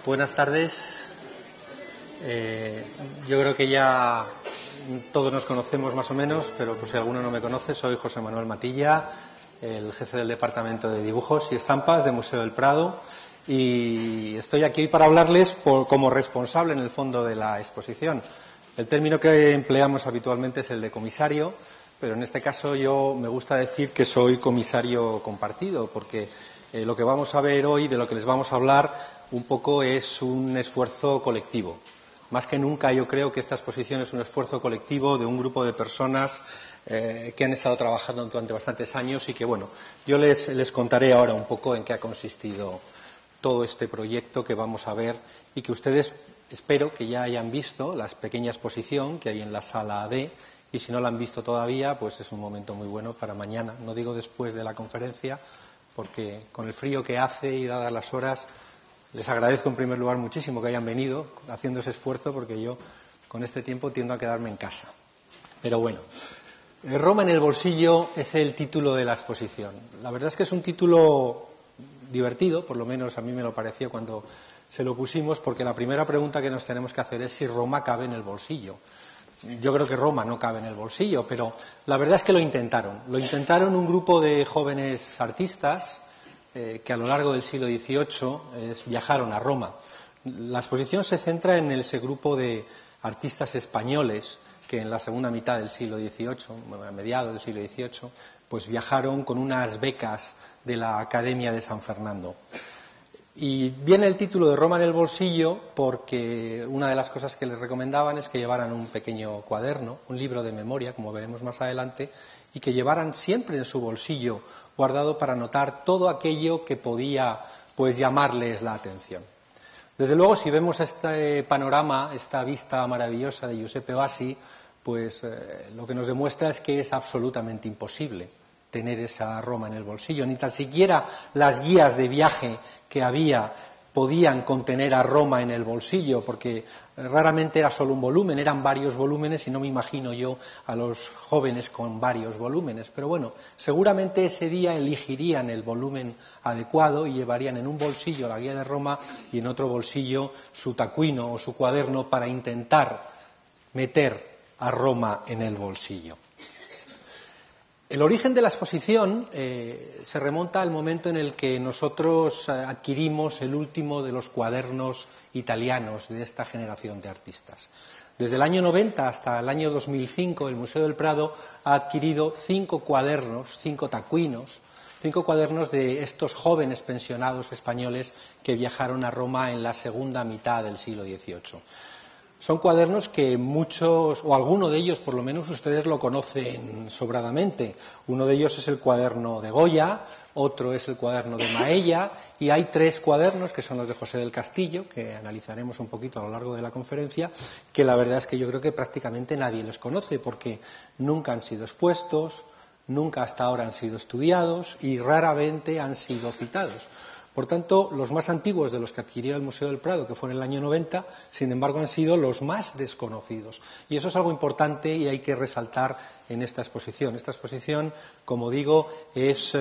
Buenas tardes. Yo creo que ya todos nos conocemos más o menos, pero por si alguno no me conoce, soy José Manuel Matilla, el jefe del Departamento de Dibujos y Estampas de Museo del Prado, y estoy aquí hoy para hablarles como responsable en el fondo de la exposición. El término que empleamos habitualmente es el de comisario, pero en este caso yo me gusta decir que soy comisario compartido, porque lo que vamos a ver hoy, de lo que les vamos a hablar un poco, es un esfuerzo colectivo. Más que nunca yo creo que esta exposición es un esfuerzo colectivo de un grupo de personas que han estado trabajando durante bastantes años y que, bueno, yo les contaré ahora un poco en qué ha consistido todo este proyecto que vamos a ver y que ustedes espero que ya hayan visto la pequeña exposición que hay en la sala D, y si no la han visto todavía, pues es un momento muy bueno para mañana. No digo después de la conferencia, porque con el frío que hace y dadas las horas, les agradezco en primer lugar muchísimo que hayan venido haciendo ese esfuerzo, porque yo con este tiempo tiendo a quedarme en casa. Pero bueno, Roma en el bolsillo es el título de la exposición. La verdad es que es un título divertido, por lo menos a mí me lo pareció cuando se lo pusimos, porque la primera pregunta que nos tenemos que hacer es si Roma cabe en el bolsillo. Yo creo que Roma no cabe en el bolsillo, pero la verdad es que lo intentaron. Lo intentaron un grupo de jóvenes artistas que a lo largo del siglo XVIII viajaron a Roma. La exposición se centra en ese grupo de artistas españoles que en la segunda mitad del siglo XVIII, a mediados del siglo XVIII, pues viajaron con unas becas de la Academia de San Fernando. Y viene el título de Roma en el bolsillo porque una de las cosas que les recomendaban es que llevaran un pequeño cuaderno, un libro de memoria, como veremos más adelante, y que llevaran siempre en su bolsillo guardado para anotar todo aquello que podía, pues, llamarles la atención. Desde luego, si vemos este panorama, esta vista maravillosa de Giuseppe Bassi, pues lo que nos demuestra es que es absolutamente imposible tener esa Roma en el bolsillo. Ni tan siquiera las guías de viaje que había podían contener a Roma en el bolsillo, porque raramente era solo un volumen, eran varios volúmenes, y no me imagino yo a los jóvenes con varios volúmenes. Pero bueno, seguramente ese día elegirían el volumen adecuado y llevarían en un bolsillo la guía de Roma y en otro bolsillo su tacuino o su cuaderno para intentar meter a Roma en el bolsillo. El origen de la exposición se remonta al momento en el que nosotros adquirimos el último de los cuadernos italianos de esta generación de artistas. Desde el año 90 hasta el año 2005, el Museo del Prado ha adquirido 5 cuadernos, 5 tacuinos, 5 cuadernos de estos jóvenes pensionados españoles que viajaron a Roma en la segunda mitad del siglo XVIII. Son cuadernos que muchos, o alguno de ellos por lo menos, ustedes lo conocen sobradamente. Uno de ellos es el cuaderno de Goya, otro es el cuaderno de Maella, y hay 3 cuadernos, que son los de José del Castillo, que analizaremos un poquito a lo largo de la conferencia, que la verdad es que yo creo que prácticamente nadie los conoce, porque nunca han sido expuestos, nunca hasta ahora han sido estudiados y raramente han sido citados. Por tanto, los más antiguos de los que adquirió el Museo del Prado, que fue en el año 90, sin embargo, han sido los más desconocidos. Y eso es algo importante y hay que resaltar en esta exposición. Esta exposición, como digo, es,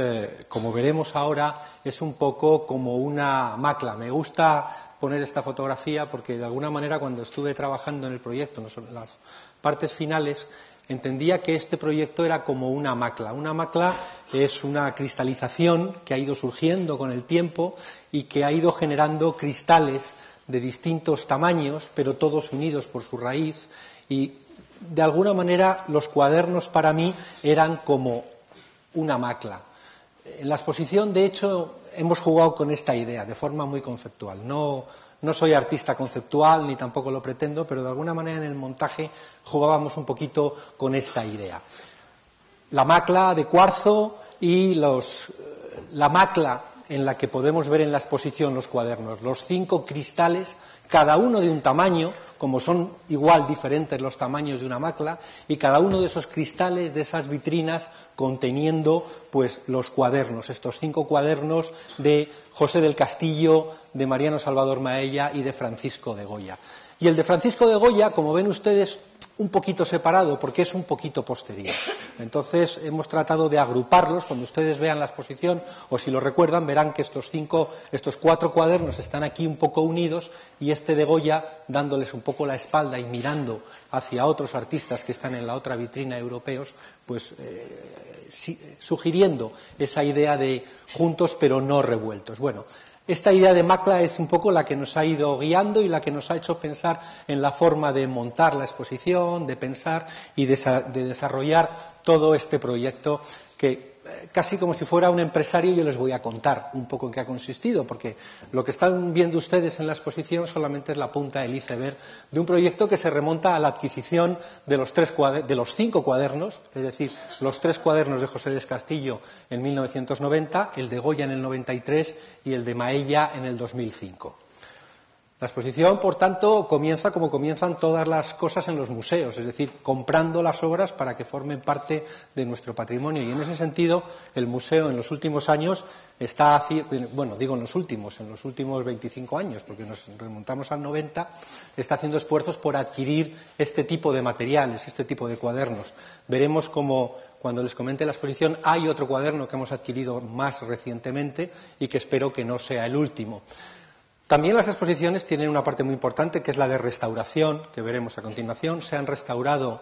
como veremos ahora, es un poco como una macla. Me gusta poner esta fotografía porque, de alguna manera, cuando estuve trabajando en el proyecto, en las partes finales, entendía que este proyecto era como una macla. Una macla es una cristalización que ha ido surgiendo con el tiempo y que ha ido generando cristales de distintos tamaños, pero todos unidos por su raíz. Y, de alguna manera, los cuadernos para mí eran como una macla. En la exposición, de hecho, hemos jugado con esta idea de forma muy conceptual. No soy artista conceptual, ni tampoco lo pretendo, pero de alguna manera en el montaje jugábamos un poquito con esta idea. La macla de cuarzo y la macla en la que podemos ver en la exposición los cuadernos, los 5 cristales, cada uno de un tamaño, como son igual diferentes los tamaños de una macla, y cada uno de esos cristales, de esas vitrinas, conteniendo pues los cuadernos, estos 5 cuadernos de José del Castillo, de Mariano Salvador Maella y de Francisco de Goya. Y el de Francisco de Goya, como ven ustedes, un poquito separado porque es un poquito posterior. Entonces hemos tratado de agruparlos. Cuando ustedes vean la exposición, o si lo recuerdan, verán que estos 4 cuadernos están aquí un poco unidos, y este de Goya dándoles un poco la espalda y mirando hacia otros artistas que están en la otra vitrina europeos, pues sugiriendo esa idea de juntos pero no revueltos. Bueno, esta idea de Macla es un poco la que nos ha ido guiando y la que nos ha hecho pensar en la forma de montar la exposición, de pensar y de desarrollar todo este proyecto que casi como si fuera un empresario yo les voy a contar un poco en qué ha consistido, porque lo que están viendo ustedes en la exposición solamente es la punta del iceberg de un proyecto que se remonta a la adquisición de los 5 cuadernos, es decir, los 3 cuadernos de José del Castillo en 1990, el de Goya en el 93 y el de Maella en el 2005. La exposición, por tanto, comienza como comienzan todas las cosas en los museos, es decir, comprando las obras para que formen parte de nuestro patrimonio. Y en ese sentido, el museo en los últimos años está, bueno, digo en los últimos 25 años, porque nos remontamos al 90, está haciendo esfuerzos por adquirir este tipo de materiales, este tipo de cuadernos. Veremos cómo, cuando les comente la exposición, hay otro cuaderno que hemos adquirido más recientemente y que espero que no sea el último. También las exposiciones tienen una parte muy importante, que es la de restauración, que veremos a continuación. Se han restaurado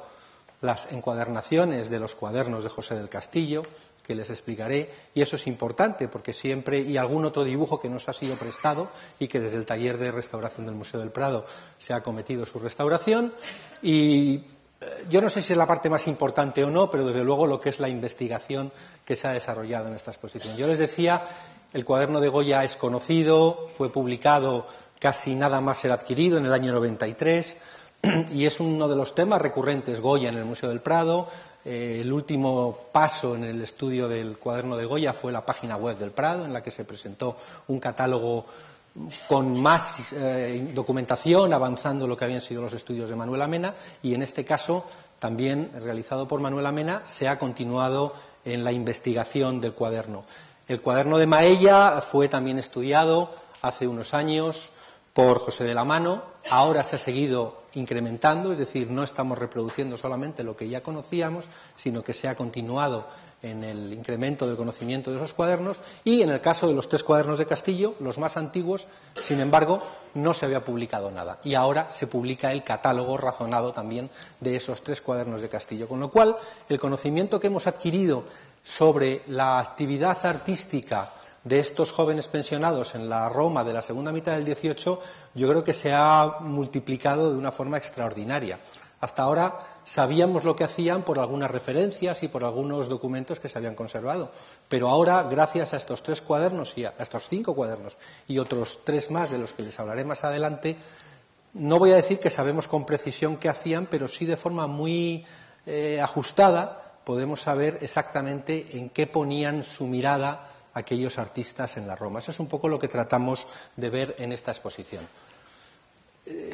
las encuadernaciones de los cuadernos de José del Castillo, que les explicaré, y eso es importante porque siempre, y algún otro dibujo que nos ha sido prestado y que desde el taller de restauración del Museo del Prado se ha cometido su restauración. Y yo no sé si es la parte más importante o no, pero desde luego lo que es la investigación que se ha desarrollado en esta exposición. Yo les decía, el cuaderno de Goya es conocido, fue publicado casi nada más ser adquirido en el año 93 y es uno de los temas recurrentes Goya en el Museo del Prado. El último paso en el estudio del cuaderno de Goya fue la página web del Prado, en la que se presentó un catálogo con más documentación, avanzando lo que habían sido los estudios de Manuel Amena, y en este caso, también realizado por Manuel Amena, se ha continuado en la investigación del cuaderno. El cuaderno de Maella fue también estudiado hace unos años por José de la Mano, ahora se ha seguido incrementando, es decir, no estamos reproduciendo solamente lo que ya conocíamos, sino que se ha continuado en el incremento del conocimiento de esos cuadernos, y en el caso de los 3 cuadernos de Castillo, los más antiguos, sin embargo, no se había publicado nada, y ahora se publica el catálogo razonado también de esos 3 cuadernos de Castillo, con lo cual el conocimiento que hemos adquirido sobre la actividad artística de estos jóvenes pensionados en la Roma de la segunda mitad del XVIII, yo creo que se ha multiplicado de una forma extraordinaria. Hasta ahora sabíamos lo que hacían por algunas referencias y por algunos documentos que se habían conservado, pero ahora, gracias a estos 3 cuadernos y a estos 5 cuadernos y otros 3 más de los que les hablaré más adelante, no voy a decir que sabemos con precisión qué hacían, pero sí de forma muy ajustada podemos saber exactamente en qué ponían su mirada aquellos artistas en la Roma. Eso es un poco lo que tratamos de ver en esta exposición.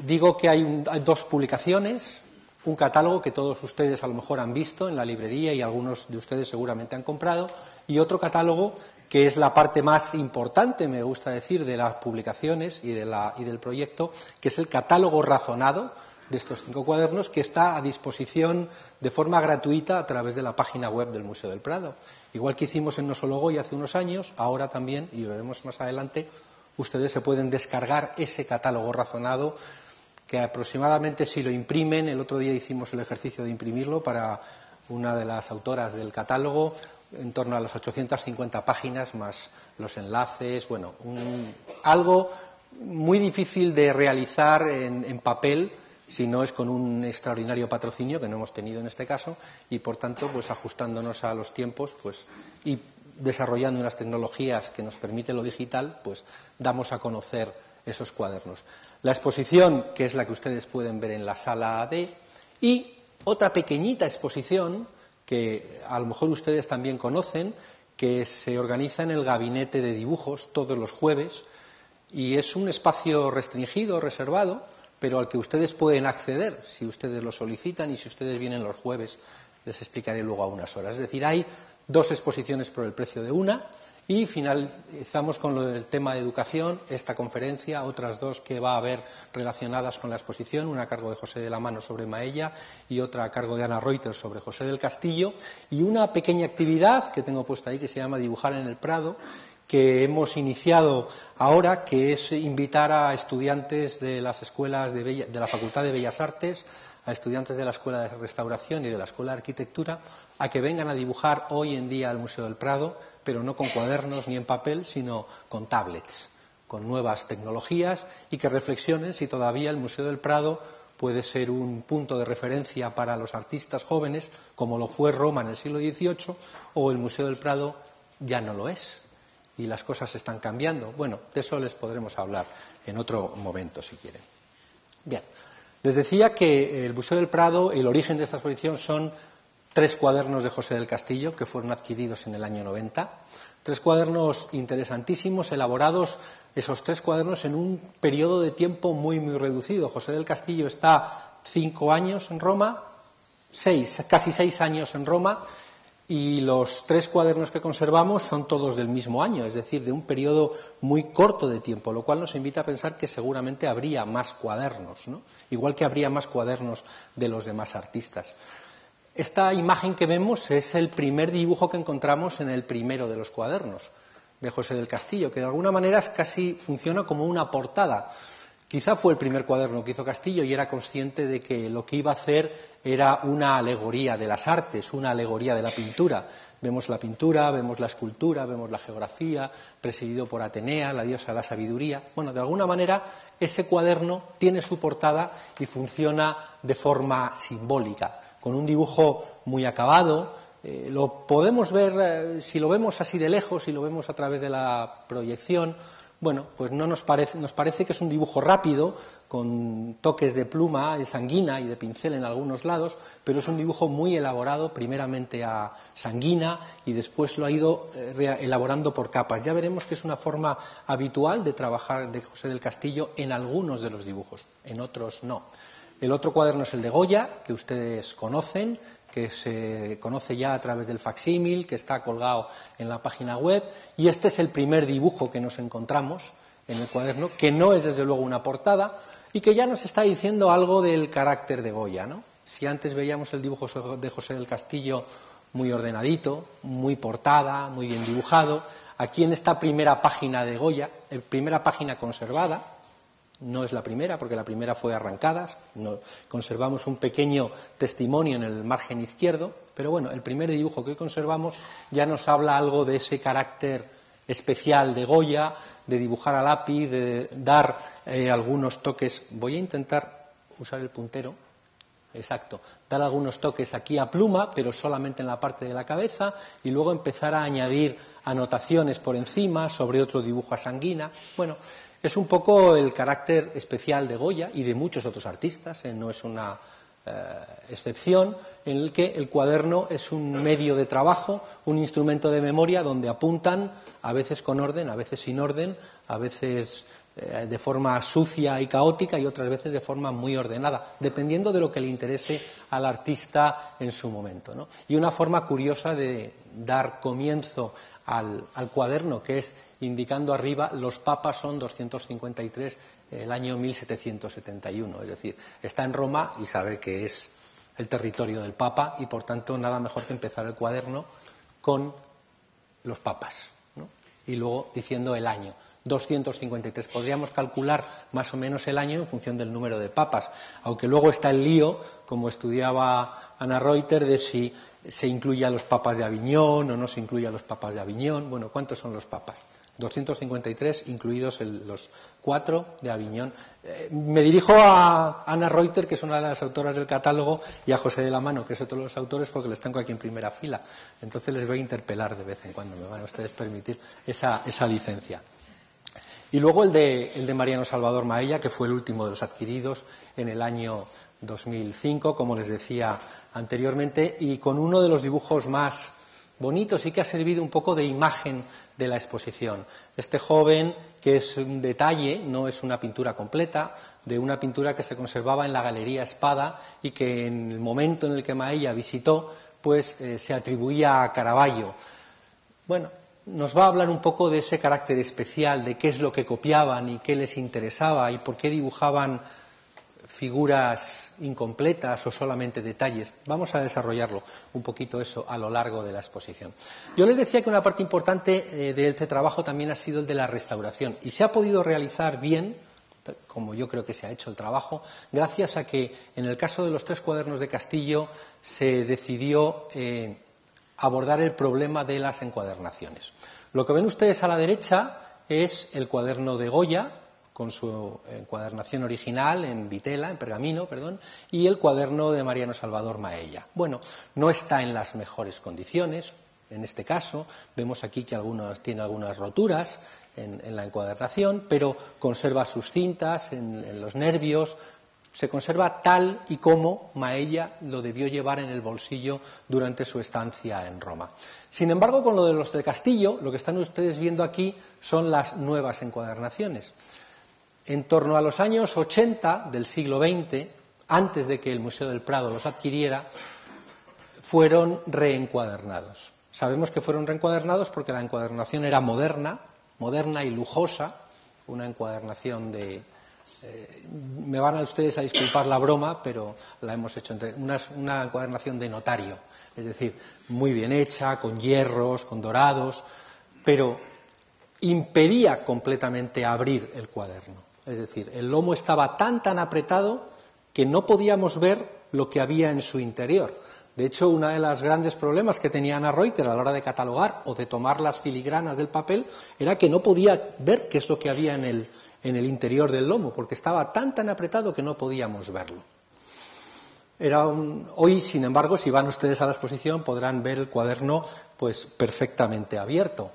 Digo que hay 2 publicaciones, un catálogo que todos ustedes a lo mejor han visto en la librería y algunos de ustedes seguramente han comprado, y otro catálogo que es la parte más importante, me gusta decir, de las publicaciones y del proyecto, que es el catálogo razonado de estos 5 cuadernos, que está a disposición de forma gratuita a través de la página web del Museo del Prado. Igual que hicimos en No Solo Goya hace unos años, ahora también, y veremos más adelante, ustedes se pueden descargar ese catálogo razonado, que aproximadamente, si lo imprimen, el otro día hicimos el ejercicio de imprimirlo para una de las autoras del catálogo, en torno a las 850 páginas, más los enlaces, bueno, algo muy difícil de realizar en papel, si no es con un extraordinario patrocinio, que no hemos tenido en este caso, y por tanto, pues ajustándonos a los tiempos, pues, y desarrollando unas tecnologías que nos permiten lo digital, pues damos a conocer esos cuadernos. La exposición, que es la que ustedes pueden ver en la sala D, y otra pequeñita exposición que a lo mejor ustedes también conocen, que se organiza en el Gabinete de Dibujos todos los jueves, y es un espacio restringido, reservado, pero al que ustedes pueden acceder si ustedes lo solicitan, y si ustedes vienen los jueves les explicaré luego a unas horas. Es decir, hay 2 exposiciones por el precio de una, Y finalizamos con el tema de educación, esta conferencia, otras dos que va a haber relacionadas con la exposición, una a cargo de José de la Mano sobre Maella y otra a cargo de Ana Reuter sobre José del Castillo, y una pequeña actividad que tengo puesta ahí que se llama Dibujar en el Prado, que hemos iniciado ahora, que es invitar a estudiantes de las escuelas de la Facultad de Bellas Artes, a estudiantes de la Escuela de Restauración y de la Escuela de Arquitectura, a que vengan a dibujar hoy en día al Museo del Prado, pero no con cuadernos ni en papel, sino con tablets, con nuevas tecnologías, y que reflexionen si todavía el Museo del Prado puede ser un punto de referencia para los artistas jóvenes, como lo fue Roma en el siglo XVIII, o el Museo del Prado ya no lo es, y las cosas están cambiando. Bueno, de eso les podremos hablar en otro momento, si quieren. Bien, les decía que el Museo del Prado, el origen de esta exposición son 3 cuadernos de José del Castillo, que fueron adquiridos en el año 90. 3 cuadernos interesantísimos, elaborados esos 3 cuadernos en un periodo de tiempo muy, muy reducido. José del Castillo está 5 años en Roma, casi 6 años en Roma, y los 3 cuadernos que conservamos son todos del mismo año, es decir, de un periodo muy corto de tiempo, lo cual nos invita a pensar que seguramente habría más cuadernos, ¿no? Igual que habría más cuadernos de los demás artistas. Esta imagen que vemos es el primer dibujo que encontramos en el primero de los cuadernos de José del Castillo, que de alguna manera casi funciona como una portada. Quizá fue el primer cuaderno que hizo Castillo y era consciente de que lo que iba a hacer era una alegoría de las artes, una alegoría de la pintura. Vemos la pintura, vemos la escultura, vemos la geografía, presidido por Atenea, la diosa de la sabiduría. Bueno, de alguna manera ese cuaderno tiene su portada y funciona de forma simbólica, con un dibujo muy acabado. Lo podemos ver, si lo vemos así de lejos, si lo vemos a través de la proyección, bueno, pues no nos parece que es un dibujo rápido, con toques de pluma, de sanguina y de pincel en algunos lados, pero es un dibujo muy elaborado, primeramente a sanguina y después lo ha ido elaborando por capas. Ya veremos que es una forma habitual de trabajar de José del Castillo en algunos de los dibujos, en otros no. El otro cuaderno es el de Goya, que ustedes conocen, que se conoce ya a través del facsímil, que está colgado en la página web, y este es el primer dibujo que nos encontramos en el cuaderno, que no es desde luego una portada, y que ya nos está diciendo algo del carácter de Goya, ¿no? Si antes veíamos el dibujo de José del Castillo muy ordenadito, muy portada, muy bien dibujado, aquí en esta primera página de Goya, primera página conservada, no es la primera, porque la primera fue arrancada, conservamos un pequeño testimonio en el margen izquierdo, pero bueno, el primer dibujo que hoy conservamos ya nos habla algo de ese carácter especial de Goya, de dibujar a lápiz, de dar algunos toques. Voy a intentar usar el puntero, exacto, dar algunos toques aquí a pluma, pero solamente en la parte de la cabeza, y luego empezar a añadir anotaciones por encima sobre otro dibujo a sanguina. Bueno, es un poco el carácter especial de Goya y de muchos otros artistas, no es una excepción, en el que el cuaderno es un medio de trabajo, un instrumento de memoria donde apuntan, a veces con orden, a veces sin orden, a veces de forma sucia y caótica y otras veces de forma muy ordenada, dependiendo de lo que le interese al artista en su momento, ¿no? Y una forma curiosa de dar comienzo al cuaderno, que es indicando arriba, los papas son 253, el año 1771, es decir, está en Roma y sabe que es el territorio del papa y por tanto nada mejor que empezar el cuaderno con los papas, ¿no? Y luego diciendo el año, 253. Podríamos calcular más o menos el año en función del número de papas, aunque luego está el lío, como estudiaba Ana Reuter, de si se incluye a los papas de Aviñón o no se incluye a los papas de Aviñón. Bueno, ¿cuántos son los papas? 253, incluidos los 4 de Aviñón. Me dirijo a Ana Reuter, que es una de las autoras del catálogo, y a José de la Mano, que es otro de los autores, porque les tengo aquí en primera fila. Entonces les voy a interpelar de vez en cuando, me van a ustedes permitir esa licencia. Y luego el de Mariano Salvador Maella, que fue el último de los adquiridos en el año 2005, como les decía anteriormente, y con uno de los dibujos más bonitos y que ha servido un poco de imagen de la exposición. Este joven, que es un detalle, no es una pintura completa, de una pintura que se conservaba en la Galería Espada y que en el momento en el que Maella visitó, pues se atribuía a Caravaggio. Bueno, nos va a hablar un poco de ese carácter especial, de qué es lo que copiaban y qué les interesaba y por qué dibujaban figuras incompletas o solamente detalles. Vamos a desarrollarlo un poquito eso a lo largo de la exposición. Yo les decía que una parte importante de este trabajo también ha sido el de la restauración y se ha podido realizar bien, como yo creo que se ha hecho el trabajo, gracias a que en el caso de los 3 cuadernos de Castillo se decidió abordar el problema de las encuadernaciones. Lo que ven ustedes a la derecha es el cuaderno de Goya, con su encuadernación original en vitela, en pergamino, perdón, y el cuaderno de Mariano Salvador Maella. Bueno, no está en las mejores condiciones, en este caso, vemos aquí que tiene algunas roturas en la encuadernación, pero conserva sus cintas en los nervios, se conserva tal y como Maella lo debió llevar en el bolsillo durante su estancia en Roma. Sin embargo, con lo de los de Castillo, lo que están ustedes viendo aquí son las nuevas encuadernaciones. En torno a los años 80 del siglo XX, antes de que el Museo del Prado los adquiriera, fueron reencuadernados. Sabemos que fueron reencuadernados porque la encuadernación era moderna y lujosa, una encuadernación me van a ustedes a disculpar la broma, pero la hemos hecho una encuadernación de notario, es decir, muy bien hecha, con hierros, con dorados, pero impedía completamente abrir el cuaderno. Es decir, el lomo estaba tan apretado que no podíamos ver lo que había en su interior. De hecho, uno de los grandes problemas que tenía Anna Reuter a la hora de catalogar o de tomar las filigranas del papel era que no podía ver qué es lo que había en el interior del lomo, porque estaba tan apretado que no podíamos verlo. Hoy, sin embargo, si van ustedes a la exposición, podrán ver el cuaderno pues perfectamente abierto.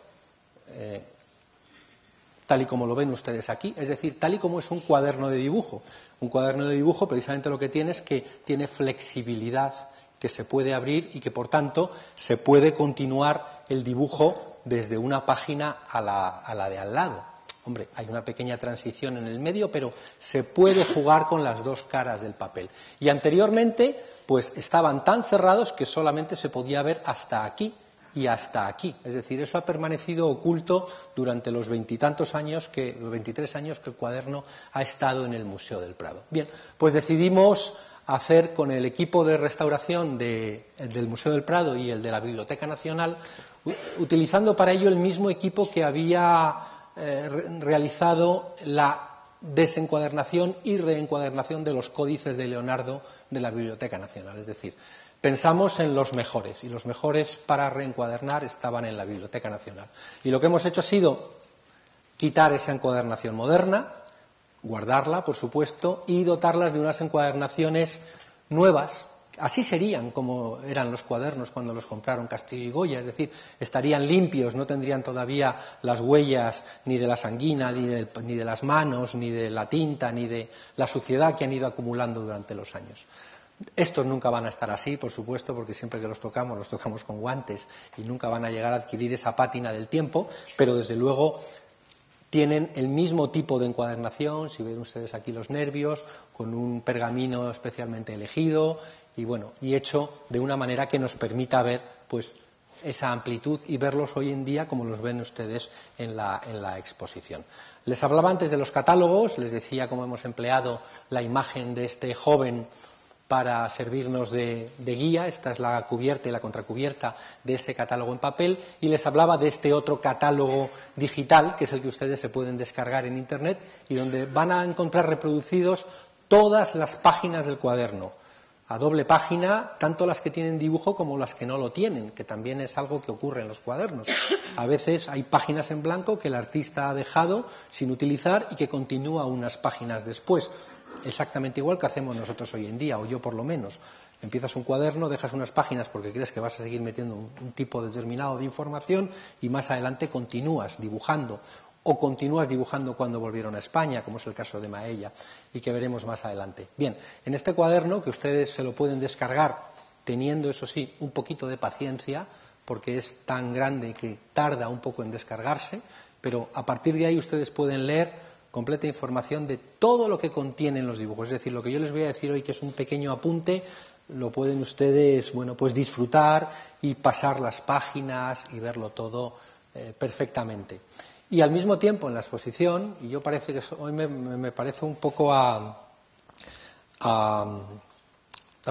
Tal y como lo ven ustedes aquí, es decir, tal y como es un cuaderno de dibujo. Un cuaderno de dibujo precisamente lo que tiene es que tiene flexibilidad, que se puede abrir y que por tanto se puede continuar el dibujo desde una página a la de al lado. Hombre, hay una pequeña transición en el medio, pero se puede jugar con las dos caras del papel. Y anteriormente, pues estaban tan cerrados que solamente se podía ver hasta aquí y hasta aquí. Es decir, eso ha permanecido oculto durante los 23 años que el cuaderno ha estado en el Museo del Prado. Bien, pues decidimos hacer con el equipo de restauración del Museo del Prado y el de la Biblioteca Nacional, utilizando para ello el mismo equipo que había realizado la desencuadernación y reencuadernación de los códices de Leonardo de la Biblioteca Nacional. Es decir, pensamos en los mejores, y los mejores para reencuadernar estaban en la Biblioteca Nacional. Y lo que hemos hecho ha sido quitar esa encuadernación moderna, guardarla, por supuesto, y dotarlas de unas encuadernaciones nuevas. Así serían como eran los cuadernos cuando los compraron Castillo y Goya, es decir, estarían limpios, no tendrían todavía las huellas ni de la sanguina, ni de las manos, ni de la tinta, ni de la suciedad que han ido acumulando durante los años. Estos nunca van a estar así, por supuesto, porque siempre que los tocamos con guantes y nunca van a llegar a adquirir esa pátina del tiempo, pero desde luego tienen el mismo tipo de encuadernación, si ven ustedes aquí los nervios, con un pergamino especialmente elegido y hecho de una manera que nos permita ver pues esa amplitud y verlos hoy en día como los ven ustedes en la exposición. Les hablaba antes de los catálogos, les decía cómo hemos empleado la imagen de este joven para servirnos de guía. Esta es la cubierta y la contracubierta de ese catálogo en papel, y les hablaba de este otro catálogo digital, que es el que ustedes se pueden descargar en Internet y donde van a encontrar reproducidos todas las páginas del cuaderno, a doble página, tanto las que tienen dibujo como las que no lo tienen, que también es algo que ocurre en los cuadernos. A veces hay páginas en blanco que el artista ha dejado sin utilizar y que continúa unas páginas después. Exactamente igual que hacemos nosotros hoy en día, o yo por lo menos. Empiezas un cuaderno, dejas unas páginas porque crees que vas a seguir metiendo un tipo determinado de información y más adelante continúas dibujando, o continúas dibujando cuando volvieron a España, como es el caso de Maella, y que veremos más adelante. Bien, en este cuaderno, que ustedes se lo pueden descargar teniendo, eso sí, un poquito de paciencia, porque es tan grande que tarda un poco en descargarse, pero a partir de ahí ustedes pueden leer completa información de todo lo que contienen los dibujos. Es decir, lo que yo les voy a decir hoy, que es un pequeño apunte, lo pueden ustedes, pues disfrutar y pasar las páginas y verlo todo perfectamente. Y al mismo tiempo en la exposición, y yo parece que hoy me parece un poco a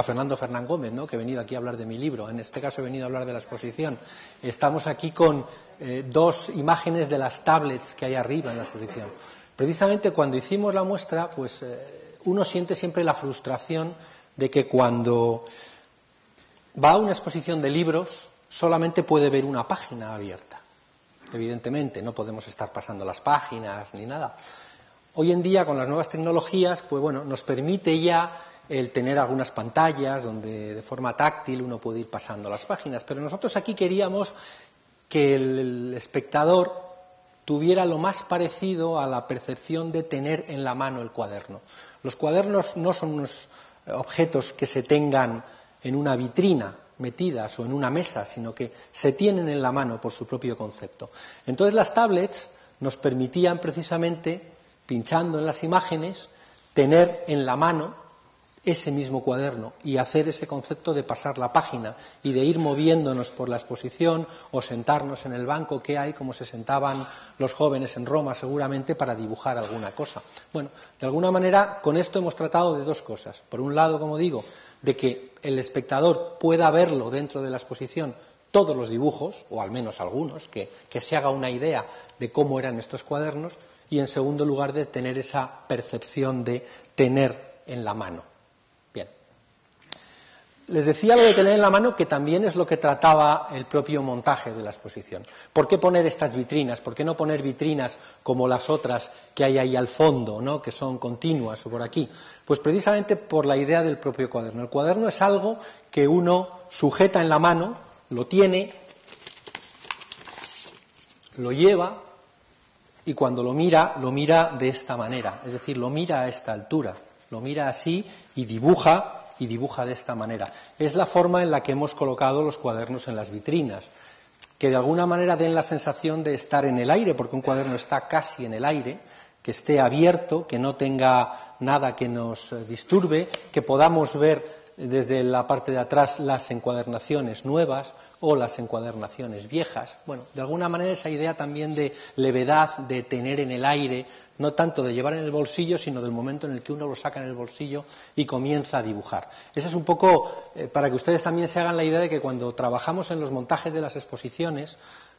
Fernando Fernán Gómez, ¿no?, que he venido aquí a hablar de mi libro, en este caso he venido a hablar de la exposición. Estamos aquí con dos imágenes de las tablets que hay arriba en la exposición. Precisamente cuando hicimos la muestra, pues uno siente siempre la frustración de que cuando va a una exposición de libros solamente puede ver una página abierta. Evidentemente, no podemos estar pasando las páginas ni nada. Hoy en día, con las nuevas tecnologías, pues bueno, nos permite ya el tener algunas pantallas donde de forma táctil uno puede ir pasando las páginas. Pero nosotros aquí queríamos que el espectador tuviera lo más parecido a la percepción de tener en la mano el cuaderno. Los cuadernos no son unos objetos que se tengan en una vitrina metidas o en una mesa, sino que se tienen en la mano por su propio concepto. Entonces las tablets nos permitían precisamente, pinchando en las imágenes, tener en la mano ese mismo cuaderno y hacer ese concepto de pasar la página y de ir moviéndonos por la exposición o sentarnos en el banco que hay, como se sentaban los jóvenes en Roma seguramente para dibujar alguna cosa. Bueno, de alguna manera con esto hemos tratado de dos cosas. Por un lado, como digo, de que el espectador pueda verlo dentro de la exposición todos los dibujos, o al menos algunos, que se haga una idea de cómo eran estos cuadernos, y en segundo lugar de tener esa percepción de tener en la mano. Bien. Les decía lo de tener en la mano, que también es lo que trataba el propio montaje de la exposición. ¿Por qué poner estas vitrinas? ¿Por qué no poner vitrinas como las otras que hay ahí al fondo, ¿no?, que son continuas o por aquí? Pues precisamente por la idea del propio cuaderno. El cuaderno es algo que uno sujeta en la mano, lo tiene, lo lleva y cuando lo mira de esta manera. Es decir, lo mira a esta altura, lo mira así y dibuja de esta manera. Es la forma en la que hemos colocado los cuadernos en las vitrinas, que de alguna manera den la sensación de estar en el aire, porque un cuaderno está casi en el aire, que esté abierto, que no tenga nada que nos disturbe, que podamos ver desde la parte de atrás las encuadernaciones nuevas o las encuadernaciones viejas. Bueno, de alguna manera esa idea también de levedad, de tener en el aire, no tanto de llevar en el bolsillo, sino del momento en el que uno lo saca en el bolsillo y comienza a dibujar. Eso es un poco para que ustedes también se hagan la idea de que cuando trabajamos en los montajes de las exposiciones,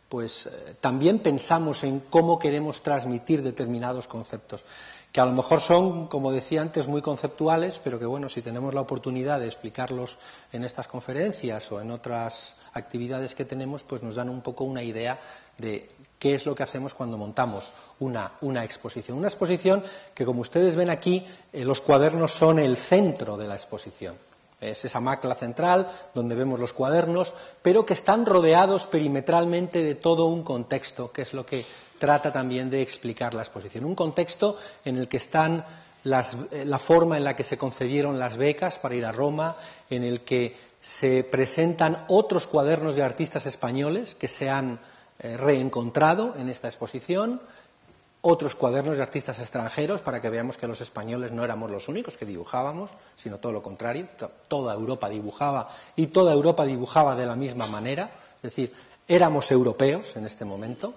pues también pensamos en cómo queremos transmitir determinados conceptos, que a lo mejor son, como decía antes, muy conceptuales, pero que bueno, si tenemos la oportunidad de explicarlos en estas conferencias o en otras actividades que tenemos, pues nos dan un poco una idea de qué es lo que hacemos cuando montamos una exposición. Una exposición que, como ustedes ven aquí, los cuadernos son el centro de la exposición. Es esa macla central donde vemos los cuadernos, pero que están rodeados perimetralmente de todo un contexto, que es lo que trata también de explicar la exposición. Un contexto en el que están la forma en la que se concedieron las becas para ir a Roma, en el que se presentan otros cuadernos de artistas españoles que se han reencontrado en esta exposición, otros cuadernos de artistas extranjeros para que veamos que los españoles no éramos los únicos que dibujábamos, sino todo lo contrario, toda Europa dibujaba y toda Europa dibujaba de la misma manera, es decir, éramos europeos en este momento.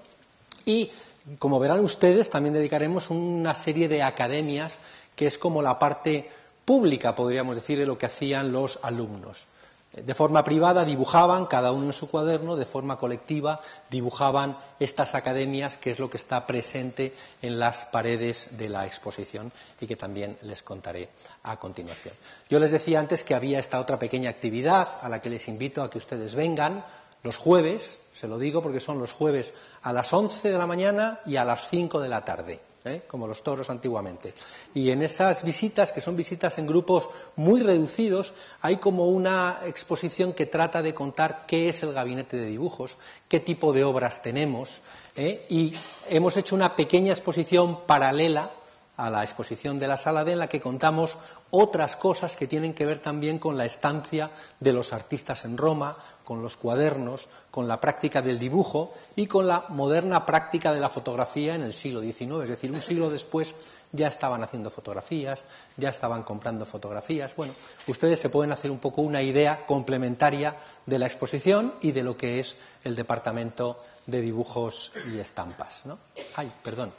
Y, como verán ustedes, también dedicaremos una serie de academias que es como la parte pública, podríamos decir, de lo que hacían los alumnos. De forma privada dibujaban, cada uno en su cuaderno, de forma colectiva dibujaban estas academias, que es lo que está presente en las paredes de la exposición y que también les contaré a continuación. Yo les decía antes que había esta otra pequeña actividad a la que les invito a que ustedes vengan los jueves, se lo digo porque son los jueves a las 11 de la mañana y a las 5 de la tarde. Como los toros antiguamente. Y en esas visitas, que son visitas en grupos muy reducidos, hay como una exposición que trata de contar qué es el gabinete de dibujos, qué tipo de obras tenemos, y hemos hecho una pequeña exposición paralela a la exposición de la sala D, en la que contamos otras cosas que tienen que ver también con la estancia de los artistas en Roma, con los cuadernos, con la práctica del dibujo y con la moderna práctica de la fotografía en el siglo XIX. Es decir, un siglo después ya estaban haciendo fotografías, ya estaban comprando fotografías. Bueno, ustedes se pueden hacer un poco una idea complementaria de la exposición y de lo que es el departamento de dibujos y estampas, ¿no? Ay, perdón,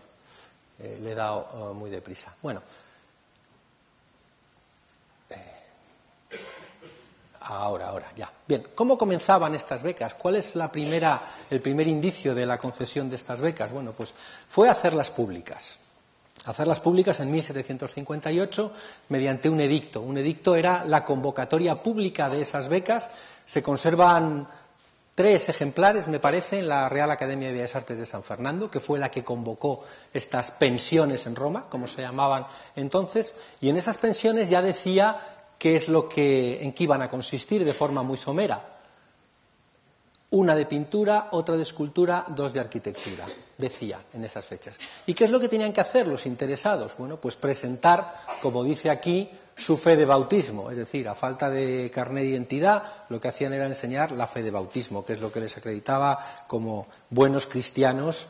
le he dado muy deprisa. Bueno, ahora, ya. Bien, ¿cómo comenzaban estas becas? ¿Cuál es el primer indicio de la concesión de estas becas? Bueno, pues fue hacerlas públicas. Hacerlas públicas en 1758 mediante un edicto. Un edicto era la convocatoria pública de esas becas. Se conservan 3 ejemplares, me parece, en la Real Academia de Bellas Artes de San Fernando, que fue la que convocó estas pensiones en Roma, como se llamaban entonces, y en esas pensiones ya decía qué es en qué iban a consistir de forma muy somera. Una de pintura, otra de escultura, 2 de arquitectura, decía en esas fechas. ¿Y qué es lo que tenían que hacer los interesados? Bueno, pues presentar, como dice aquí, su fe de bautismo, es decir, a falta de carné de identidad, lo que hacían era enseñar la fe de bautismo, que es lo que les acreditaba como buenos cristianos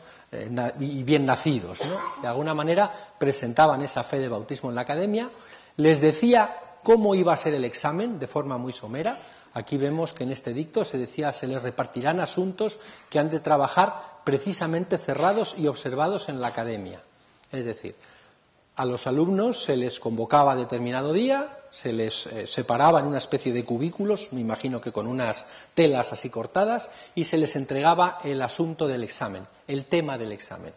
y bien nacidos, ¿no? De alguna manera presentaban esa fe de bautismo en la academia, les decía cómo iba a ser el examen de forma muy somera. Aquí vemos que en este edicto se decía se les repartirán asuntos que han de trabajar precisamente cerrados y observados en la academia. Es decir, a los alumnos se les convocaba a determinado día, se les separaba en una especie de cubículos, me imagino que con unas telas así cortadas, y se les entregaba el asunto del examen, el tema del examen.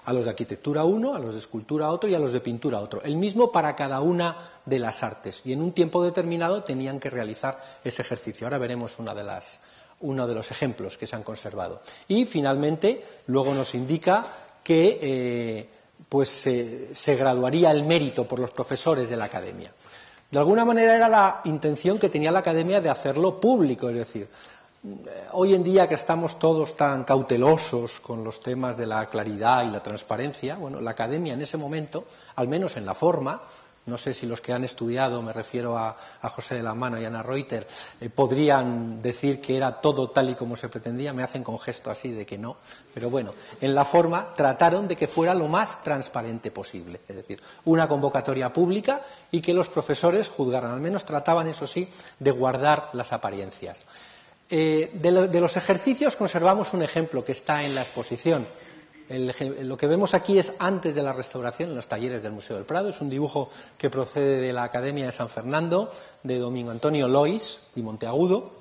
A los de arquitectura uno, a los de escultura otro y a los de pintura otro. El mismo para cada una de las artes. Y en un tiempo determinado tenían que realizar ese ejercicio. Ahora veremos uno de los ejemplos que se han conservado. Y finalmente, luego nos indica que se graduaría el mérito por los profesores de la academia. De alguna manera era la intención que tenía la academia de hacerlo público, es decir, hoy en día que estamos todos tan cautelosos con los temas de la claridad y la transparencia, bueno, la academia en ese momento, al menos en la forma, no sé si los que han estudiado, me refiero a José de la Mano y a Ana Reuter, podrían decir que era todo tal y como se pretendía, me hacen con gesto así de que no, pero bueno, en la forma trataron de que fuera lo más transparente posible, es decir, una convocatoria pública y que los profesores juzgaran, al menos trataban, eso sí, de guardar las apariencias. De los ejercicios conservamos un ejemplo que está en la exposición. Lo que vemos aquí es antes de la restauración en los talleres del Museo del Prado. Es un dibujo que procede de la Academia de San Fernando, de Domingo Antonio Lois y Monteagudo,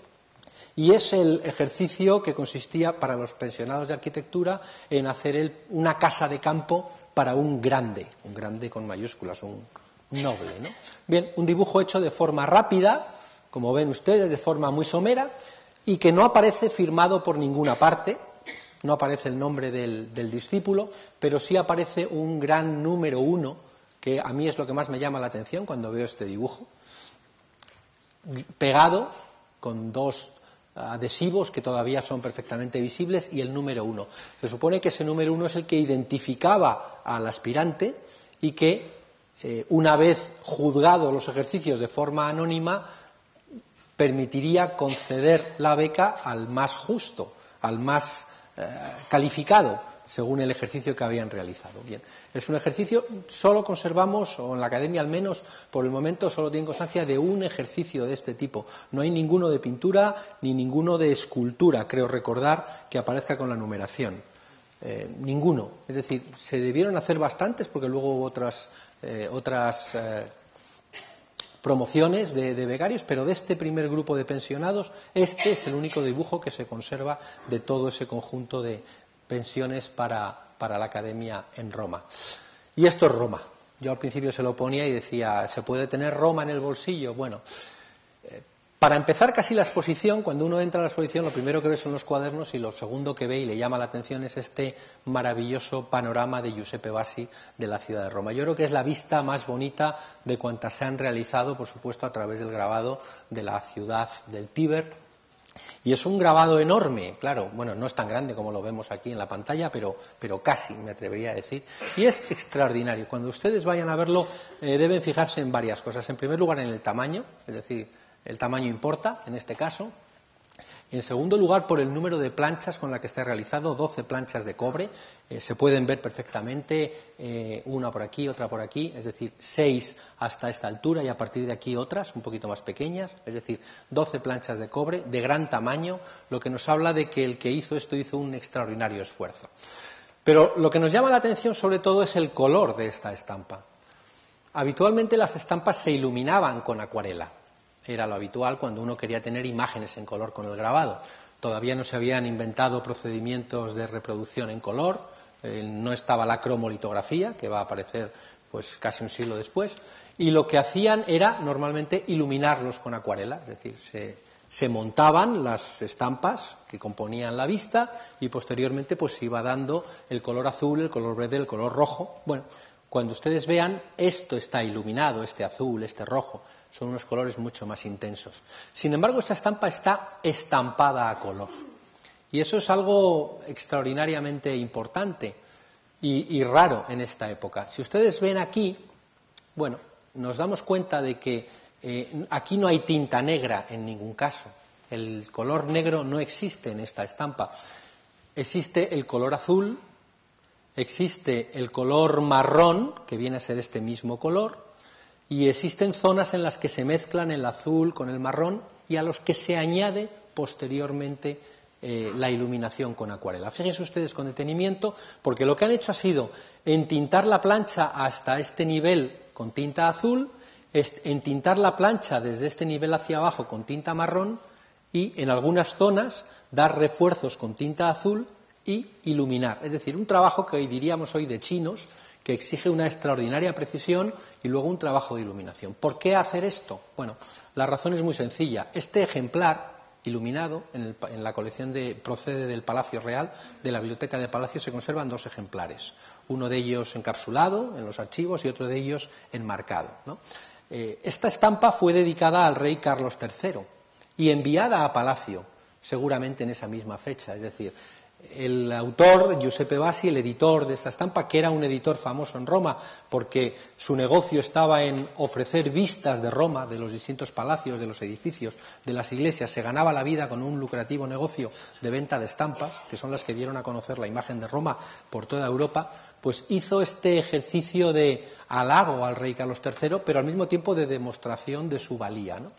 y es el ejercicio que consistía para los pensionados de arquitectura en hacer una casa de campo para un grande con mayúsculas, un noble, ¿no? Bien, un dibujo hecho de forma rápida, como ven ustedes, de forma muy somera, y que no aparece firmado por ninguna parte, no aparece el nombre del discípulo, pero sí aparece un gran número 1, que a mí es lo que más me llama la atención cuando veo este dibujo, pegado con 2 adhesivos que todavía son perfectamente visibles y el número 1. Se supone que ese número 1 es el que identificaba al aspirante y que, una vez juzgado los ejercicios de forma anónima, permitiría conceder la beca al más justo, al más calificado, según el ejercicio que habían realizado. Bien, es un ejercicio, solo conservamos, o en la academia al menos, por el momento solo tienen constancia de un ejercicio de este tipo. No hay ninguno de pintura ni ninguno de escultura, creo recordar, que aparezca con la numeración. Ninguno. Es decir, se debieron hacer bastantes porque luego hubo otras promociones de becarios, pero de este primer grupo de pensionados, este es el único dibujo que se conserva de todo ese conjunto de pensiones para la academia en Roma. Y esto es Roma. Yo al principio se lo ponía y decía, ¿se puede tener Roma en el bolsillo? Bueno, para empezar casi la exposición, cuando uno entra a la exposición, lo primero que ve son los cuadernos y lo segundo que ve y le llama la atención es este maravilloso panorama de Giuseppe Bassi de la ciudad de Roma. Yo creo que es la vista más bonita de cuantas se han realizado, por supuesto, a través del grabado de la ciudad del Tíber. Y es un grabado enorme, claro, bueno, no es tan grande como lo vemos aquí en la pantalla, pero casi, me atrevería a decir. Y es extraordinario. Cuando ustedes vayan a verlo, deben fijarse en varias cosas. En primer lugar, en el tamaño, es decir, el tamaño importa, en este caso. En segundo lugar, por el número de planchas con la que está realizado, 12 planchas de cobre. Se pueden ver perfectamente, una por aquí, otra por aquí, es decir, 6 hasta esta altura y a partir de aquí otras, un poquito más pequeñas, es decir, 12 planchas de cobre de gran tamaño, lo que nos habla de que el que hizo esto hizo un extraordinario esfuerzo. Pero lo que nos llama la atención sobre todo es el color de esta estampa. Habitualmente las estampas se iluminaban con acuarela. Era lo habitual cuando uno quería tener imágenes en color con el grabado. Todavía no se habían inventado procedimientos de reproducción en color, no estaba la cromolitografía, que va a aparecer pues casi un siglo después, y lo que hacían era normalmente iluminarlos con acuarela, es decir, se montaban las estampas que componían la vista y posteriormente pues se iba dando el color azul, el color verde, el color rojo. Bueno, cuando ustedes vean, esto está iluminado, este azul, este rojo, son unos colores mucho más intensos. Sin embargo, esta estampa está estampada a color. Y eso es algo extraordinariamente importante y raro en esta época. Si ustedes ven aquí, bueno, nos damos cuenta de que aquí no hay tinta negra en ningún caso. El color negro no existe en esta estampa. Existe el color azul, existe el color marrón, que viene a ser este mismo color, y existen zonas en las que se mezclan el azul con el marrón y a los que se añade posteriormente la iluminación con acuarela. Fíjense ustedes con detenimiento, porque lo que han hecho ha sido entintar la plancha hasta este nivel con tinta azul, entintar la plancha desde este nivel hacia abajo con tinta marrón y en algunas zonas dar refuerzos con tinta azul y iluminar. Es decir, un trabajo que hoy diríamos hoy de chinos, que exige una extraordinaria precisión y luego un trabajo de iluminación. ¿Por qué hacer esto? Bueno, la razón es muy sencilla. Este ejemplar iluminado en la colección procede del Palacio Real, de la Biblioteca de Palacio, se conservan 2 ejemplares. Uno de ellos encapsulado en los archivos y otro de ellos enmarcado, ¿no? Esta estampa fue dedicada al rey Carlos III y enviada a Palacio, seguramente en esa misma fecha, es decir, el autor, Giuseppe Bassi, el editor de esta estampa, que era un editor famoso en Roma porque su negocio estaba en ofrecer vistas de Roma, de los distintos palacios, de los edificios, de las iglesias, se ganaba la vida con un lucrativo negocio de venta de estampas, que son las que dieron a conocer la imagen de Roma por toda Europa, pues hizo este ejercicio de halago al rey Carlos III, pero al mismo tiempo de demostración de su valía, ¿no?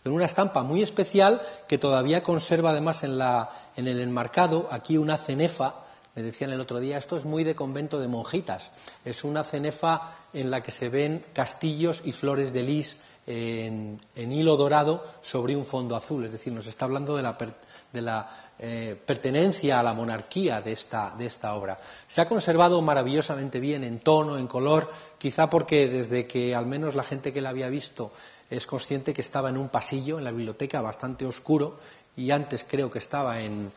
En una estampa muy especial que todavía conserva además en el enmarcado aquí una cenefa. Me decían el otro día, esto es muy de convento de monjitas. Es una cenefa en la que se ven castillos y flores de lis en hilo dorado sobre un fondo azul. Es decir, nos está hablando de la pertenencia a la monarquía de esta obra. Se ha conservado maravillosamente bien en tono, en color, quizá porque desde que al menos la gente que la había visto es consciente que estaba en un pasillo en la biblioteca bastante oscuro y antes creo que estaba en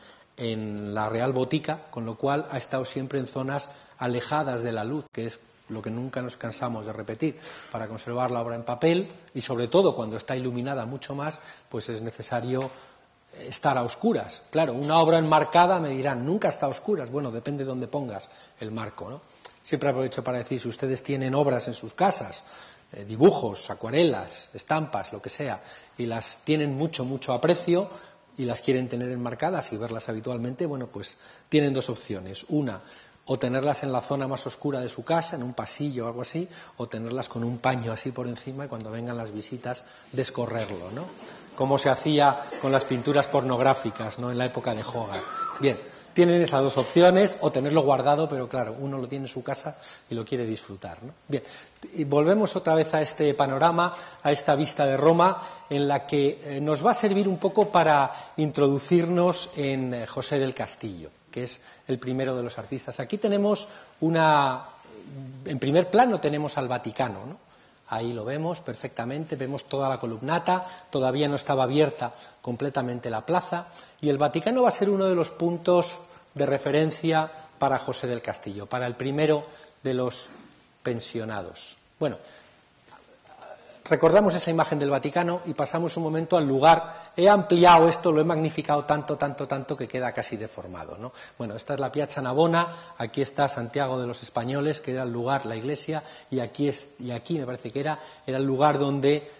la Real Botica, con lo cual ha estado siempre en zonas alejadas de la luz, que es lo que nunca nos cansamos de repetir. Para conservar la obra en papel y sobre todo cuando está iluminada mucho más, pues es necesario estar a oscuras. Claro, una obra enmarcada me dirán, nunca está a oscuras. Bueno, depende de dónde pongas el marco, ¿no? Siempre aprovecho para decir, si ustedes tienen obras en sus casas, dibujos, acuarelas, estampas, lo que sea, y las tienen mucho, mucho aprecio y las quieren tener enmarcadas y verlas habitualmente, bueno, pues tienen 2 opciones. Una, o tenerlas en la zona más oscura de su casa, en un pasillo o algo así, o tenerlas con un paño así por encima y cuando vengan las visitas descorrerlo, ¿no? Como se hacía con las pinturas pornográficas, ¿no?, en la época de Hogarth. Bien, tienen esas 2 opciones, o tenerlo guardado, pero claro, uno lo tiene en su casa y lo quiere disfrutar, ¿no? Bien, y volvemos otra vez a este panorama, a esta vista de Roma, en la que nos va a servir un poco para introducirnos en José del Castillo, que es el primero de los artistas. Aquí tenemos en primer plano tenemos al Vaticano, ¿no? Ahí lo vemos perfectamente, vemos toda la columnata, todavía no estaba abierta completamente la plaza, y el Vaticano va a ser uno de los puntos de referencia para José del Castillo, para el primero de los pensionados. Bueno, recordamos esa imagen del Vaticano y pasamos un momento al lugar. He ampliado esto, lo he magnificado tanto que queda casi deformado, ¿no? Bueno, esta es la Piazza Navona, aquí está Santiago de los Españoles, que era el lugar, la iglesia, y aquí me parece que era el lugar donde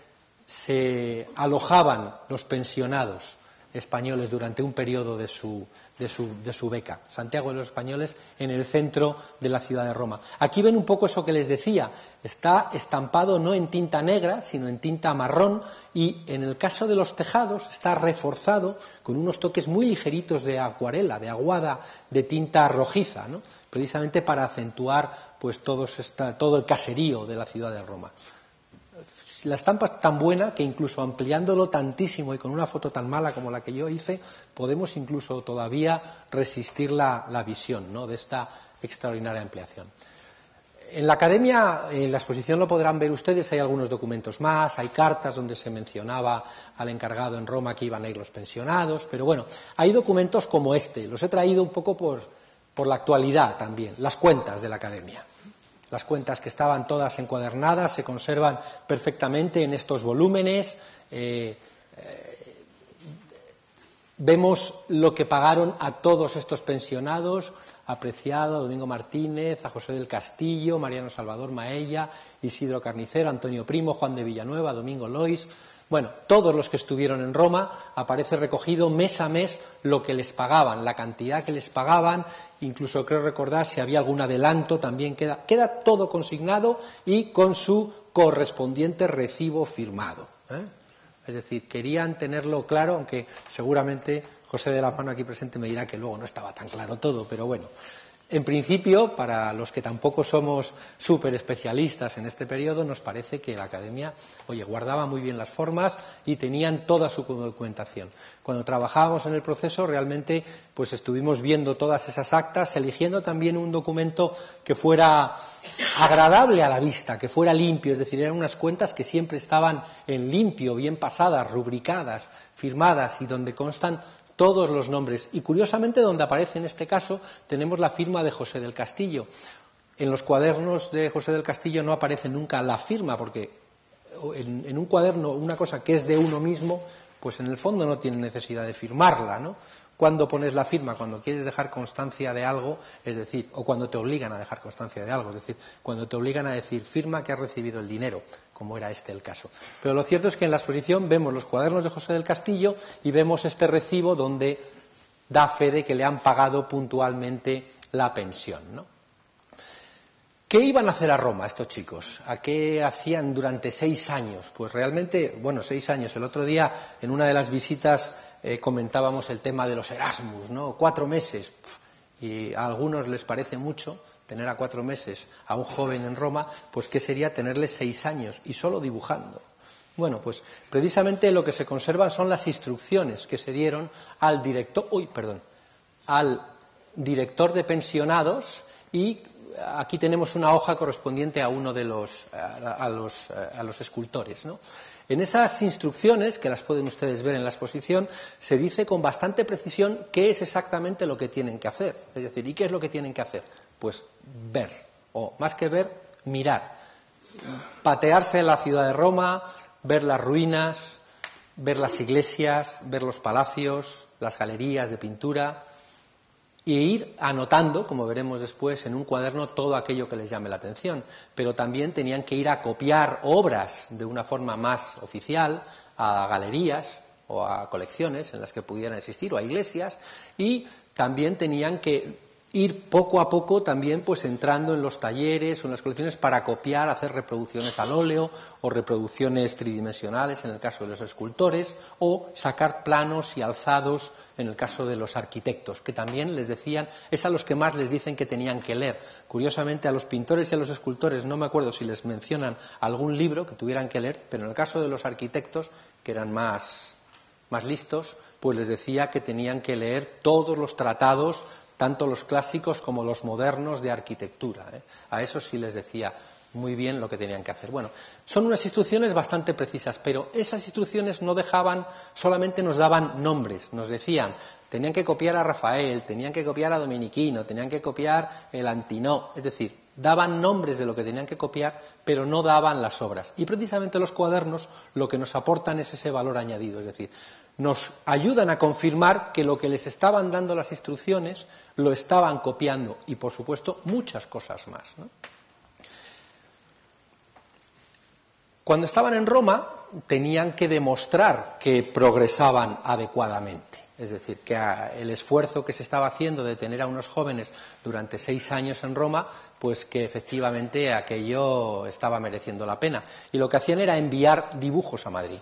se alojaban los pensionados españoles durante un periodo de su beca. Santiago de los Españoles, en el centro de la ciudad de Roma. Aquí ven un poco eso que les decía, está estampado no en tinta negra, sino en tinta marrón, y en el caso de los tejados está reforzado con unos toques muy ligeritos de acuarela, de aguada, de tinta rojiza, ¿no? Precisamente para acentuar pues todo el caserío de la ciudad de Roma. La estampa es tan buena que incluso ampliándolo tantísimo y con una foto tan mala como la que yo hice, podemos incluso todavía resistir la visión, ¿no?, de esta extraordinaria ampliación. En la academia, en la exposición lo podrán ver ustedes, hay algunos documentos más, hay cartas donde se mencionaba al encargado en Roma que iban a ir los pensionados, pero bueno, hay documentos como este, los he traído un poco por la actualidad también, las cuentas de la academia. Las cuentas que estaban todas encuadernadas se conservan perfectamente en estos volúmenes. Vemos lo que pagaron a todos estos pensionados, a Preciado, a Domingo Martínez, a José del Castillo, Mariano Salvador Maella, Isidro Carnicero, Antonio Primo, Juan de Villanueva, Domingo Lois. Bueno, todos los que estuvieron en Roma, aparece recogido mes a mes lo que les pagaban, la cantidad que les pagaban, incluso creo recordar si había algún adelanto, también queda todo consignado y con su correspondiente recibo firmado, ¿eh? Es decir, querían tenerlo claro, aunque seguramente José de la Mano aquí presente me dirá que luego no estaba tan claro todo, pero bueno. En principio, para los que tampoco somos súper especialistas en este periodo, nos parece que la academia, guardaba muy bien las formas y tenían toda su documentación. Cuando trabajábamos en el proceso, realmente, pues estuvimos viendo todas esas actas, eligiendo también un documento que fuera agradable a la vista, que fuera limpio, es decir, eran unas cuentas que siempre estaban en limpio, bien pasadas, rubricadas, firmadas y donde constan todos los nombres. Y curiosamente, donde aparece en este caso, tenemos la firma de José del Castillo. En los cuadernos de José del Castillo no aparece nunca la firma, porque en un cuaderno, una cosa que es de uno mismo, pues en el fondo no tiene necesidad de firmarla, ¿no? Cuando pones la firma, cuando quieres dejar constancia de algo, es decir, o cuando te obligan a dejar constancia de algo, es decir, cuando te obligan a decir firma que has recibido el dinero, como era este el caso. Pero lo cierto es que en la exposición vemos los cuadernos de José del Castillo y vemos este recibo donde da fe de que le han pagado puntualmente la pensión, ¿no? ¿Qué iban a hacer a Roma estos chicos? ¿A qué hacían durante 6 años? Pues realmente, 6 años. El otro día, en una de las visitas, comentábamos el tema de los Erasmus, ¿no? 4 meses. Y a algunos les parece mucho tener a 4 meses a un joven en Roma, pues ¿qué sería tenerle 6 años y solo dibujando? Bueno, pues precisamente lo que se conservan son las instrucciones que se dieron al director de pensionados, y aquí tenemos una hoja correspondiente a uno de los escultores, ¿no? En esas instrucciones, que las pueden ustedes ver en la exposición, se dice con bastante precisión qué es exactamente lo que tienen que hacer. Es decir, ¿y qué es lo que tienen que hacer? Pues ver, o más que ver, mirar. Patearse en la ciudad de Roma, ver las ruinas, ver las iglesias, ver los palacios, las galerías de pintura, y ir anotando, como veremos después, en un cuaderno todo aquello que les llame la atención. Pero también tenían que ir a copiar obras de una forma más oficial a galerías o a colecciones en las que pudieran existir, o a iglesias, y también tenían que ir poco a poco también pues entrando en los talleres o en las colecciones para copiar, hacer reproducciones al óleo o reproducciones tridimensionales en el caso de los escultores, o sacar planos y alzados en el caso de los arquitectos, que también les decían, es a los que más les dicen que tenían que leer. Curiosamente, a los pintores y a los escultores no me acuerdo si les mencionan algún libro que tuvieran que leer, pero en el caso de los arquitectos, que eran más listos, pues les decía que tenían que leer todos los tratados, tanto los clásicos como los modernos de arquitectura, ¿eh? A eso sí les decía muy bien lo que tenían que hacer. Bueno, son unas instrucciones bastante precisas, pero esas instrucciones no solamente nos daban nombres, nos decían, tenían que copiar a Rafael, tenían que copiar a Dominiquino, tenían que copiar el Antinó, es decir, daban nombres de lo que tenían que copiar, pero no daban las obras. Y precisamente los cuadernos lo que nos aportan es ese valor añadido, es decir, nos ayudan a confirmar que lo que les estaban dando las instrucciones lo estaban copiando y, por supuesto, muchas cosas más, ¿no? Cuando estaban en Roma tenían que demostrar que progresaban adecuadamente, es decir, que el esfuerzo que se estaba haciendo de tener a unos jóvenes durante 6 años en Roma, pues que efectivamente aquello estaba mereciendo la pena. Y lo que hacían era enviar dibujos a Madrid.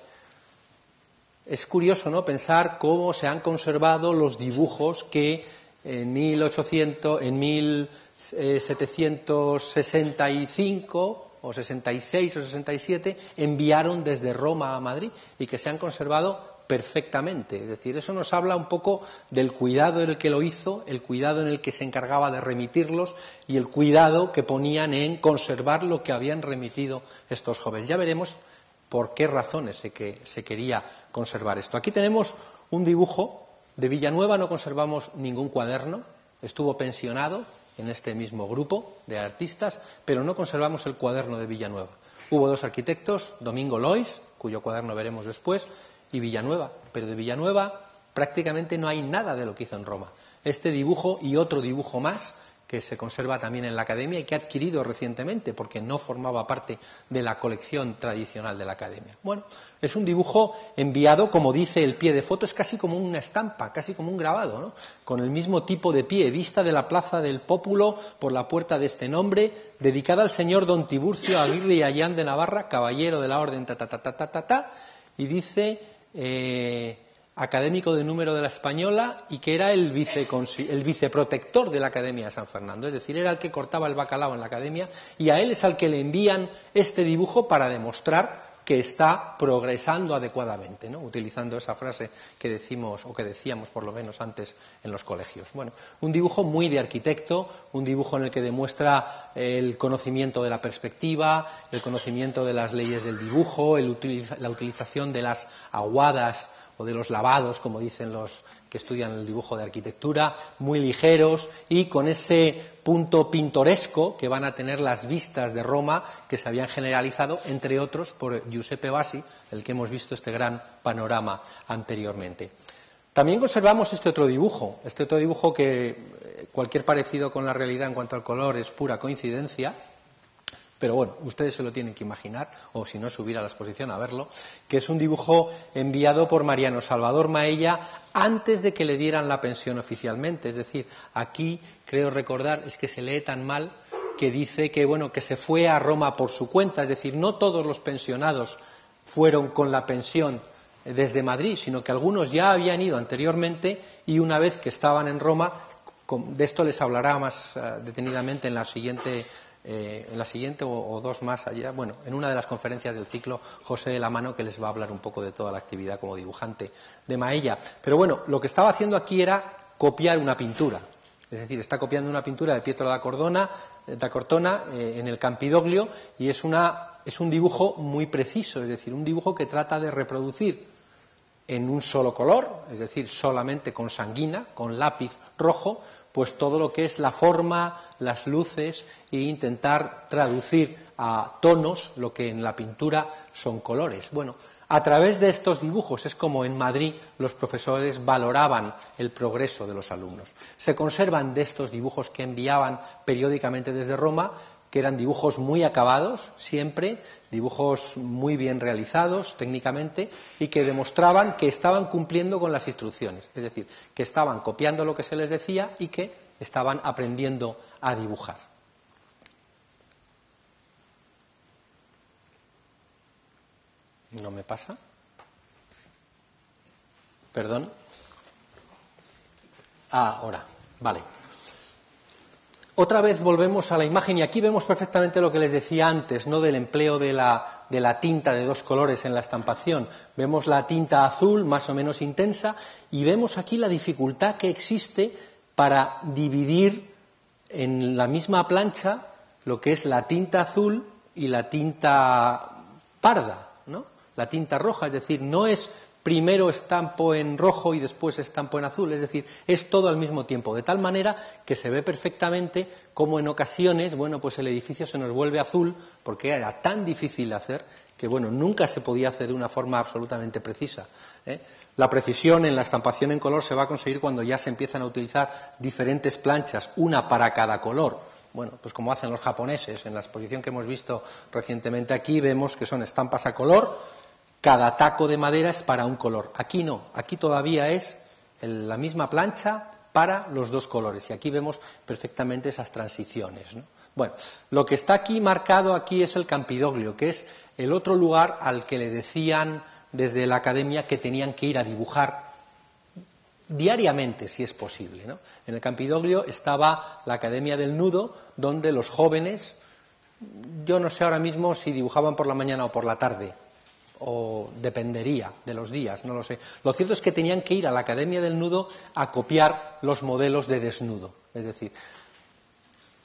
Es curioso, ¿no?, pensar cómo se han conservado los dibujos que en 1765 o 66 o 67 enviaron desde Roma a Madrid y que se han conservado perfectamente. Es decir, eso nos habla un poco del cuidado en el que lo hizo, el cuidado en el que se encargaba de remitirlos y el cuidado que ponían en conservar lo que habían remitido estos jóvenes. Ya veremos por qué razones se quería conservar esto. Aquí tenemos un dibujo de Villanueva, no conservamos ningún cuaderno, estuvo pensionado en este mismo grupo de artistas, pero no conservamos el cuaderno de Villanueva. Hubo 2 arquitectos, Domingo Lois, cuyo cuaderno veremos después, y Villanueva, pero de Villanueva prácticamente no hay nada de lo que hizo en Roma. Este dibujo y otro dibujo más que se conserva también en la Academia y que ha adquirido recientemente porque no formaba parte de la colección tradicional de la Academia. Bueno, es un dibujo enviado, como dice el pie de foto, es casi como una estampa, casi como un grabado, ¿no?, con el mismo tipo de pie, vista de la plaza del Pópulo por la puerta de este nombre, dedicada al señor don Tiburcio Aguirre y Allán de Navarra, caballero de la orden y dice académico de número de la Española y que era el viceprotector de la Academia de San Fernando, es decir, era el que cortaba el bacalao en la Academia y a él es al que le envían este dibujo para demostrar que está progresando adecuadamente, ¿no?, utilizando esa frase que decimos o que decíamos por lo menos antes en los colegios. Bueno, un dibujo muy de arquitecto, un dibujo en el que demuestra el conocimiento de la perspectiva, el conocimiento de las leyes del dibujo, la utilización de las aguadas o de los lavados, como dicen los que estudian el dibujo de arquitectura, muy ligeros y con ese punto pintoresco que van a tener las vistas de Roma que se habían generalizado, entre otros, por Giuseppe Bassi, el que hemos visto este gran panorama anteriormente. También conservamos este otro dibujo que cualquier parecido con la realidad en cuanto al color es pura coincidencia, pero bueno, ustedes se lo tienen que imaginar, o si no, subir a la exposición a verlo, que es un dibujo enviado por Mariano Salvador Maella antes de que le dieran la pensión oficialmente. Es decir, aquí, creo recordar, es que se lee tan mal que dice que, bueno, que se fue a Roma por su cuenta, es decir, no todos los pensionados fueron con la pensión desde Madrid, sino que algunos ya habían ido anteriormente y una vez que estaban en Roma, de esto les hablará más detenidamente en la siguiente o 2 más allá, bueno, en una de las conferencias del ciclo, José de la Mano, que les va a hablar un poco de toda la actividad como dibujante de Maella. Pero bueno, lo que estaba haciendo aquí era copiar una pintura, es decir, está copiando una pintura de Pietro da Cortona en el Campidoglio y es un dibujo muy preciso, es decir, un dibujo que trata de reproducir en un solo color, es decir, solamente con sanguina, con lápiz rojo, pues todo lo que es la forma, las luces e intentar traducir a tonos lo que en la pintura son colores. Bueno, a través de estos dibujos es como en Madrid los profesores valoraban el progreso de los alumnos. Se conservan de estos dibujos que enviaban periódicamente desde Roma, que eran dibujos muy acabados, siempre, dibujos muy bien realizados técnicamente y que demostraban que estaban cumpliendo con las instrucciones, es decir, que estaban copiando lo que se les decía y que estaban aprendiendo a dibujar. ¿No me pasa? ¿Perdón? Ahora, vale. Otra vez volvemos a la imagen y aquí vemos perfectamente lo que les decía antes, ¿no?, del empleo de la tinta de 2 colores en la estampación. Vemos la tinta azul más o menos intensa y vemos aquí la dificultad que existe para dividir en la misma plancha lo que es la tinta azul y la tinta parda, ¿no?, la tinta roja. Es decir, no es primero estampo en rojo y después estampo en azul, es decir, es todo al mismo tiempo, de tal manera que se ve perfectamente cómo en ocasiones, bueno, pues el edificio se nos vuelve azul porque era tan difícil de hacer que, bueno, nunca se podía hacer de una forma absolutamente precisa, ¿eh? La precisión en la estampación en color se va a conseguir cuando ya se empiezan a utilizar diferentes planchas, una para cada color. Bueno, pues como hacen los japoneses, en la exposición que hemos visto recientemente aquí, vemos que son estampas a color, cada taco de madera es para un color. Aquí no, aquí todavía es la misma plancha para los dos colores, y aquí vemos perfectamente esas transiciones, ¿no? Bueno, lo que está aquí marcado aquí es el Campidoglio, que es el otro lugar al que le decían desde la academia que tenían que ir a dibujar diariamente, si es posible, ¿no? En el Campidoglio estaba la Academia del Nudo, donde los jóvenes, yo no sé ahora mismo si dibujaban por la mañana o por la tarde, o dependería de los días, no lo sé. Lo cierto es que tenían que ir a la Academia del Nudo a copiar los modelos de desnudo. Es decir,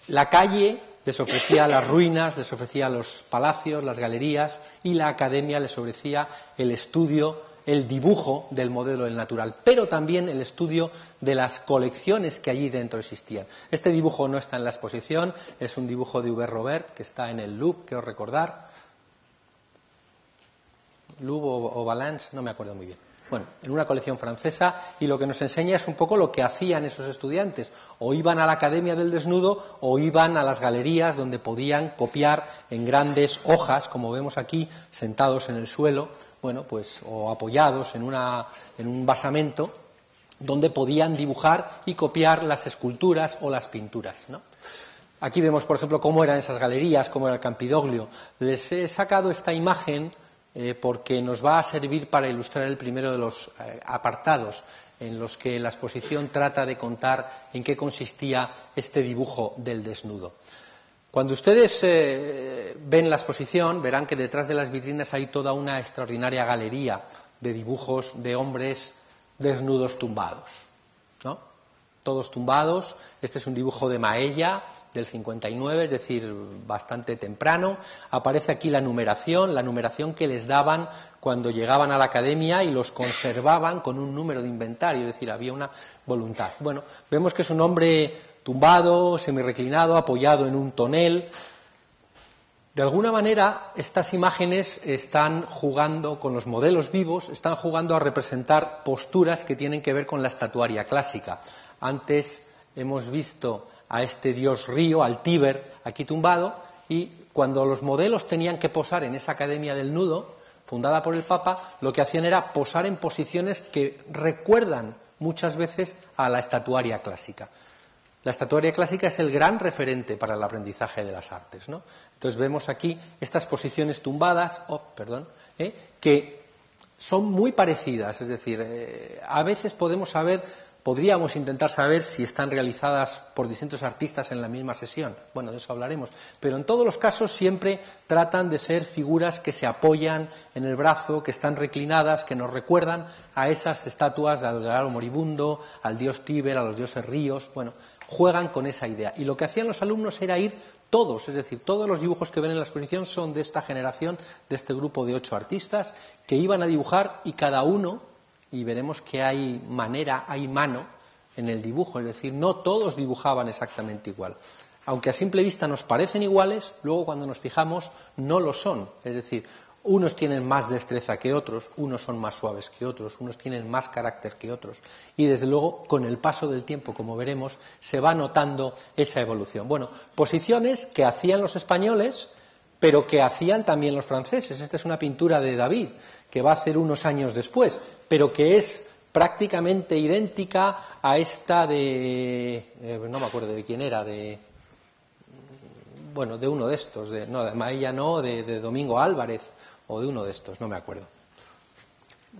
la calle les ofrecía las ruinas, les ofrecía los palacios, las galerías, y la academia les ofrecía el estudio, el dibujo del modelo del natural, pero también el estudio de las colecciones que allí dentro existían. Este dibujo no está en la exposición, es un dibujo de Hubert Robert, que está en el Louvre, creo recordar. Louvre o Valence, no me acuerdo muy bien. Bueno, en una colección francesa, y lo que nos enseña es un poco lo que hacían esos estudiantes. O iban a la Academia del Desnudo o iban a las galerías donde podían copiar en grandes hojas, como vemos aquí, sentados en el suelo, bueno, pues, o apoyados en un basamento, donde podían dibujar y copiar las esculturas o las pinturas, ¿no? Aquí vemos, por ejemplo, cómo eran esas galerías, cómo era el Campidoglio. Les he sacado esta imagen porque nos va a servir para ilustrar el primero de los apartados en los que la exposición trata de contar en qué consistía este dibujo del desnudo. Cuando ustedes ven la exposición, verán que detrás de las vitrinas hay toda una extraordinaria galería de dibujos de hombres desnudos tumbados, ¿no? Todos tumbados. Este es un dibujo de Maella, del 59, es decir, bastante temprano. Aparece aquí la numeración que les daban cuando llegaban a la academia y los conservaban con un número de inventario, es decir, había una voluntad. Bueno, vemos que es un hombre tumbado, semirreclinado, apoyado en un tonel. De alguna manera, estas imágenes están jugando con los modelos vivos, están jugando a representar posturas que tienen que ver con la estatuaria clásica. Antes hemos visto a este dios río, al Tíber, aquí tumbado, y cuando los modelos tenían que posar en esa Academia del Nudo, fundada por el Papa, lo que hacían era posar en posiciones que recuerdan muchas veces a la estatuaria clásica. La estatuaria clásica es el gran referente para el aprendizaje de las artes, ¿no? Entonces vemos aquí estas posiciones tumbadas, que son muy parecidas, es decir, a veces podríamos intentar saber si están realizadas por distintos artistas en la misma sesión. Bueno, de eso hablaremos. Pero en todos los casos siempre tratan de ser figuras que se apoyan en el brazo, que están reclinadas, que nos recuerdan a esas estatuas del Guerrero moribundo, al dios Tíber, a los dioses ríos. Bueno, juegan con esa idea. Y lo que hacían los alumnos era ir todos, es decir, todos los dibujos que ven en la exposición son de esta generación, de este grupo de 8 artistas, que iban a dibujar y cada uno, y veremos que hay mano en el dibujo, es decir, no todos dibujaban exactamente igual. Aunque a simple vista nos parecen iguales, luego cuando nos fijamos no lo son. Es decir, unos tienen más destreza que otros, unos son más suaves que otros, unos tienen más carácter que otros. Y desde luego, con el paso del tiempo, como veremos, se va notando esa evolución. Bueno, posiciones que hacían los españoles, pero que hacían también los franceses. Esta es una pintura de David, que va a hacer unos años después, pero que es prácticamente idéntica a esta de... no me acuerdo de quién era, de uno de estos, de Maella no, de Domingo Álvarez, o de uno de estos, no me acuerdo.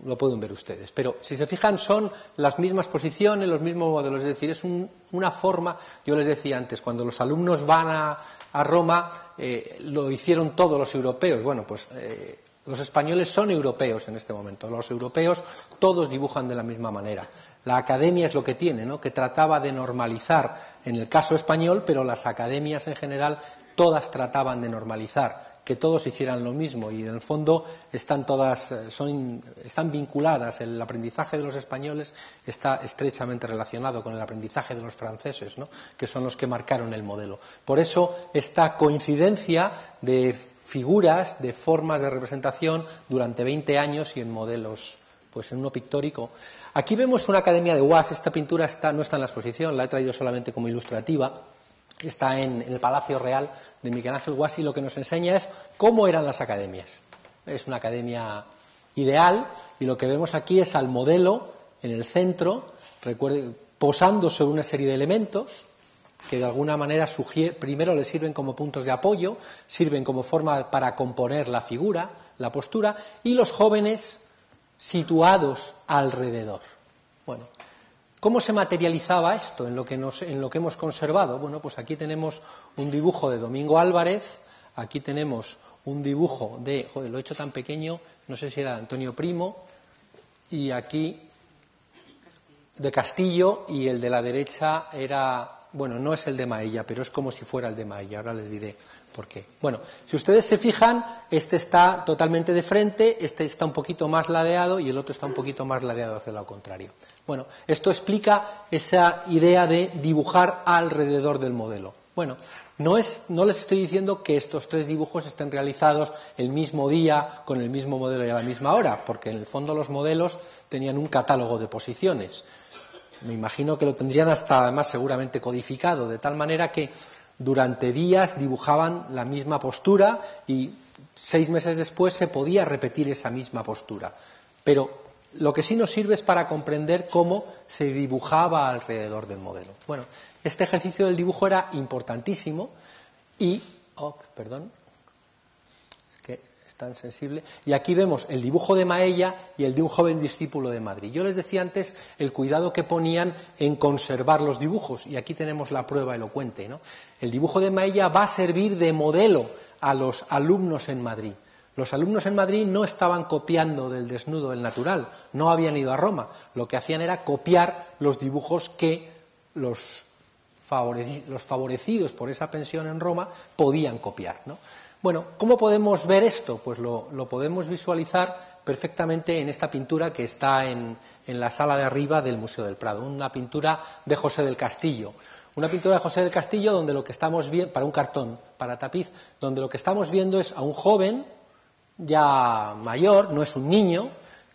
Lo pueden ver ustedes. Pero si se fijan, son las mismas posiciones, los mismos modelos. Es decir, es una forma, yo les decía antes, cuando los alumnos van a Roma, lo hicieron todos los europeos. Bueno, pues los españoles son europeos en este momento. Los europeos todos dibujan de la misma manera. La academia es lo que tiene, ¿no? Que trataba de normalizar en el caso español, pero las academias en general todas trataban de normalizar que todos hicieran lo mismo, y en el fondo están vinculadas. El aprendizaje de los españoles está estrechamente relacionado con el aprendizaje de los franceses, ¿no?, que son los que marcaron el modelo. Por eso esta coincidencia de figuras, de formas de representación durante 20 años y en modelos, pues en uno pictórico. Aquí vemos una academia de Guas. Esta pintura no está en la exposición, la he traído solamente como ilustrativa. Está en el Palacio Real de Miguel Ángel Guas, y lo que nos enseña es cómo eran las academias. Es una academia ideal, y lo que vemos aquí es al modelo en el centro, posando sobre una serie de elementos que de alguna manera primero le sirven como puntos de apoyo, sirven como forma para componer la figura, la postura, y los jóvenes situados alrededor. Bueno, ¿cómo se materializaba esto en lo que hemos conservado? Bueno, pues aquí tenemos un dibujo de Domingo Álvarez, aquí tenemos un dibujo lo he hecho tan pequeño, no sé si era Antonio Primo, y aquí de Castillo, y el de la derecha era, bueno, no es el de Maella, pero es como si fuera el de Maella, ahora les diré por qué. Bueno, si ustedes se fijan, este está totalmente de frente, este está un poquito más ladeado y el otro está un poquito más ladeado hacia el lado contrario. Bueno, esto explica esa idea de dibujar alrededor del modelo. Bueno, no les estoy diciendo que estos tres dibujos estén realizados el mismo día, con el mismo modelo y a la misma hora, porque en el fondo los modelos tenían un catálogo de posiciones. Me imagino que lo tendrían hasta, además, seguramente codificado, de tal manera que durante días dibujaban la misma postura y 6 meses después se podía repetir esa misma postura. Pero lo que sí nos sirve es para comprender cómo se dibujaba alrededor del modelo. Bueno, este ejercicio del dibujo era importantísimo y... es que es tan sensible. Y aquí vemos el dibujo de Maella y el de un joven discípulo de Madrid. Yo les decía antes el cuidado que ponían en conservar los dibujos, y aquí tenemos la prueba elocuente, ¿no? El dibujo de Maella va a servir de modelo a los alumnos en Madrid. Los alumnos en Madrid no estaban copiando del desnudo del natural, no habían ido a Roma. Lo que hacían era copiar los dibujos que los favorecidos por esa pensión en Roma podían copiar, ¿no? Bueno, ¿cómo podemos ver esto? Pues lo podemos visualizar perfectamente en esta pintura que está en la sala de arriba del Museo del Prado, una pintura de José del Castillo. Una pintura de José del Castillo donde lo que estamos viendo, para un cartón, para tapiz, donde lo que estamos viendo es a un joven ya mayor, no es un niño,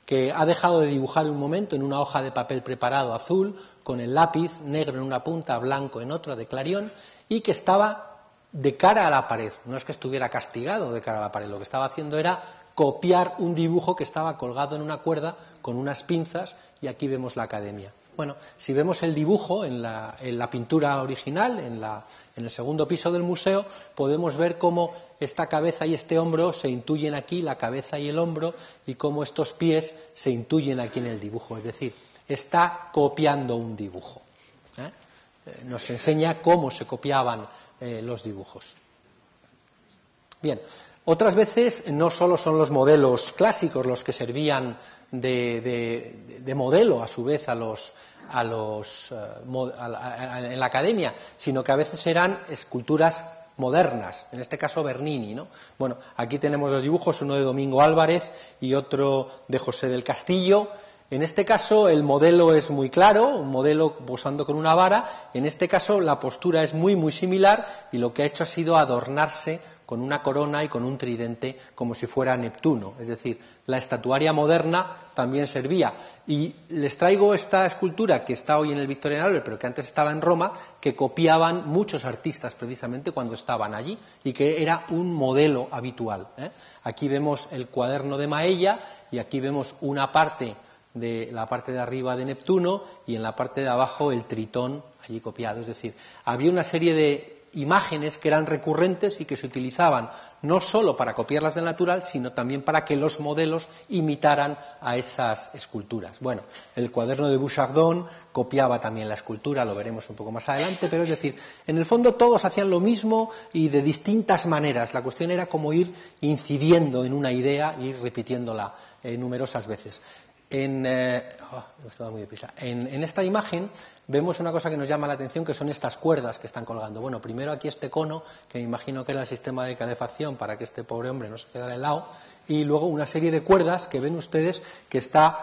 que ha dejado de dibujar un momento en una hoja de papel preparado azul, con el lápiz negro en una punta, blanco en otra, de clarión, y que estaba de cara a la pared. No es que estuviera castigado de cara a la pared, lo que estaba haciendo era copiar un dibujo que estaba colgado en una cuerda con unas pinzas, y aquí vemos la academia. Bueno, si vemos el dibujo en la pintura original, en el segundo piso del museo, podemos ver cómo esta cabeza y este hombro se intuyen aquí, la cabeza y el hombro, y cómo estos pies se intuyen aquí en el dibujo. Es decir, está copiando un dibujo. Nos enseña cómo se copiaban los dibujos. Bien, otras veces no solo son los modelos clásicos los que servían de modelo, a su vez, en la academia, sino que a veces eran esculturas modernas, en este caso Bernini, ¿no? Bueno, aquí tenemos los dibujos, uno de Domingo Álvarez y otro de José del Castillo. En este caso el modelo es muy claro, un modelo posando con una vara. En este caso la postura es muy muy similar, y lo que ha hecho ha sido adornarse con una corona y con un tridente como si fuera Neptuno. Es decir, la estatuaria moderna también servía. Y les traigo esta escultura que está hoy en el Victorian Albert, pero que antes estaba en Roma, que copiaban muchos artistas precisamente cuando estaban allí, y que era un modelo habitual. Aquí vemos el cuaderno de Maella, y aquí vemos una parte de la parte de arriba de Neptuno, y en la parte de abajo el Tritón allí copiado. Es decir, había una serie de imágenes que eran recurrentes y que se utilizaban no solo para copiarlas del natural, sino también para que los modelos imitaran a esas esculturas. Bueno, el cuaderno de Bouchardon copiaba también la escultura, lo veremos un poco más adelante, pero es decir, en el fondo todos hacían lo mismo y de distintas maneras. La cuestión era cómo ir incidiendo en una idea y ir repitiéndola numerosas veces. En esta imagen vemos una cosa que nos llama la atención, que son estas cuerdas que están colgando. Bueno, primero aquí este cono, que me imagino que era el sistema de calefacción para que este pobre hombre no se quedara helado, y luego una serie de cuerdas que ven ustedes que está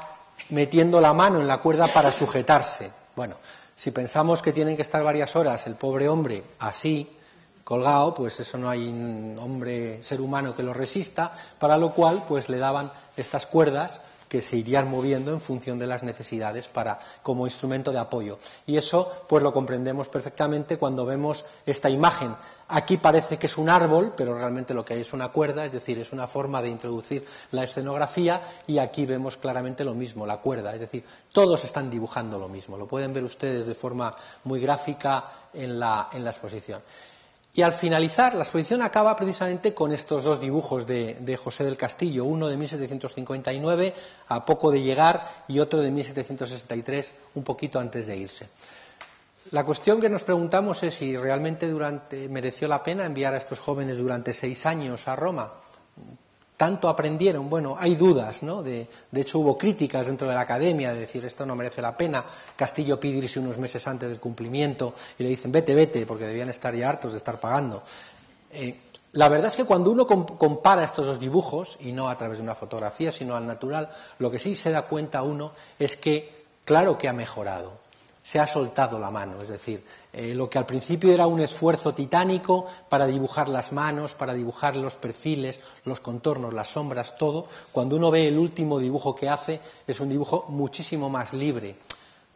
metiendo la mano en la cuerda para sujetarse. Bueno, si pensamos que tienen que estar varias horas el pobre hombre así, colgado, pues eso no hay un ser humano que lo resista, para lo cual pues le daban estas cuerdas que se irían moviendo en función de las necesidades como instrumento de apoyo. Y eso pues lo comprendemos perfectamente cuando vemos esta imagen. Aquí parece que es un árbol, pero realmente lo que hay es una cuerda, es decir, es una forma de introducir la escenografía, y aquí vemos claramente lo mismo, la cuerda, es decir, todos están dibujando lo mismo. Lo pueden ver ustedes de forma muy gráfica en la exposición. Y al finalizar, la exposición acaba precisamente con estos dos dibujos de José del Castillo, uno de 1759, a poco de llegar, y otro de 1763, un poquito antes de irse. La cuestión que nos preguntamos es si realmente mereció la pena enviar a estos jóvenes durante 6 años a Roma. ¿Tanto aprendieron? Bueno, hay dudas, ¿no? De hecho, hubo críticas dentro de la academia de decir esto no merece la pena. Castillo pide irse unos meses antes del cumplimiento y le dicen vete, porque debían estar ya hartos de estar pagando. La verdad es que cuando uno compara estos dos dibujos, y no a través de una fotografía, sino al natural, lo que sí se da cuenta uno es que, claro que ha mejorado. Se ha soltado la mano, es decir, lo que al principio era un esfuerzo titánico para dibujar las manos, para dibujar los perfiles, los contornos, las sombras, todo, cuando uno ve el último dibujo que hace, es un dibujo muchísimo más libre.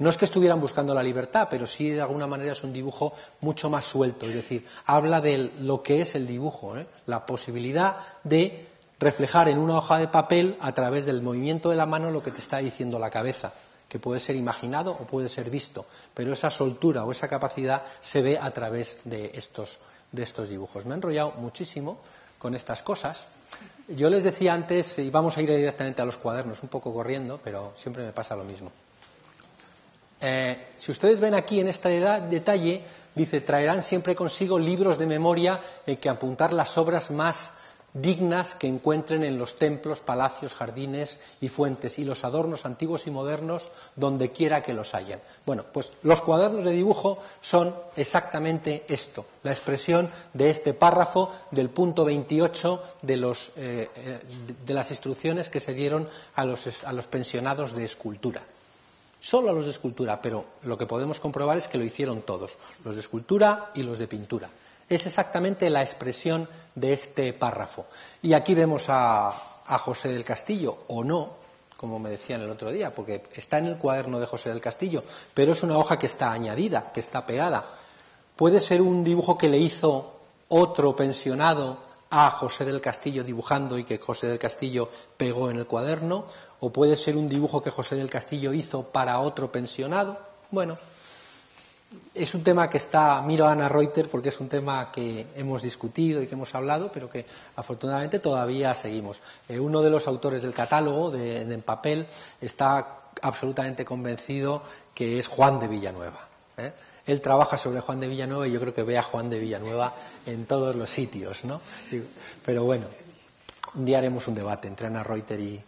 No es que estuvieran buscando la libertad, pero sí de alguna manera es un dibujo mucho más suelto, es decir, habla de lo que es el dibujo, la posibilidad de reflejar en una hoja de papel a través del movimiento de la mano lo que te está diciendo la cabeza, que puede ser imaginado o puede ser visto, pero esa soltura o esa capacidad se ve a través de estos dibujos. Me he enrollado muchísimo con estas cosas. Yo les decía antes, y vamos a ir directamente a los cuadernos, un poco corriendo, pero siempre me pasa lo mismo. Si ustedes ven aquí en este detalle, dice, traerán siempre consigo libros de memoria en que apuntar las obras más dignas que encuentren en los templos, palacios, jardines y fuentes, y los adornos antiguos y modernos donde quiera que los hayan. Bueno, pues los cuadernos de dibujo son exactamente esto, la expresión de este párrafo del punto 28 de las instrucciones que se dieron a los pensionados de escultura. Solo a los de escultura, pero lo que podemos comprobar es que lo hicieron todos, los de escultura y los de pintura. Es exactamente la expresión de este párrafo. Y aquí vemos a José del Castillo, o no, como me decían el otro día, porque está en el cuaderno de José del Castillo, pero es una hoja que está añadida, que está pegada. Puede ser un dibujo que le hizo otro pensionado a José del Castillo dibujando y que José del Castillo pegó en el cuaderno, o puede ser un dibujo que José del Castillo hizo para otro pensionado. Bueno, es un tema que miro a Ana Reuter porque es un tema que hemos discutido y que hemos hablado, pero que afortunadamente todavía seguimos. Uno de los autores del catálogo en papel está absolutamente convencido que es Juan de Villanueva. Él trabaja sobre Juan de Villanueva y yo creo que ve a Juan de Villanueva en todos los sitios, ¿no? Pero bueno, un día haremos un debate entre Ana Reuter y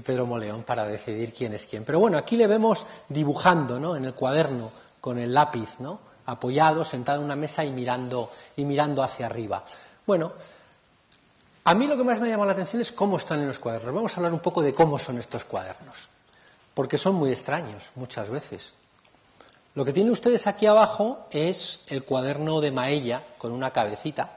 Pedro Moleón para decidir quién es quién. Pero bueno, aquí le vemos dibujando, ¿no?, en el cuaderno con el lápiz, ¿no?, apoyado, sentado en una mesa y mirando hacia arriba. Bueno, a mí lo que más me llama la atención es cómo están en los cuadernos. Vamos a hablar un poco de cómo son estos cuadernos, porque son muy extraños muchas veces. Lo que tienen ustedes aquí abajo es el cuaderno de Maella con una cabecita,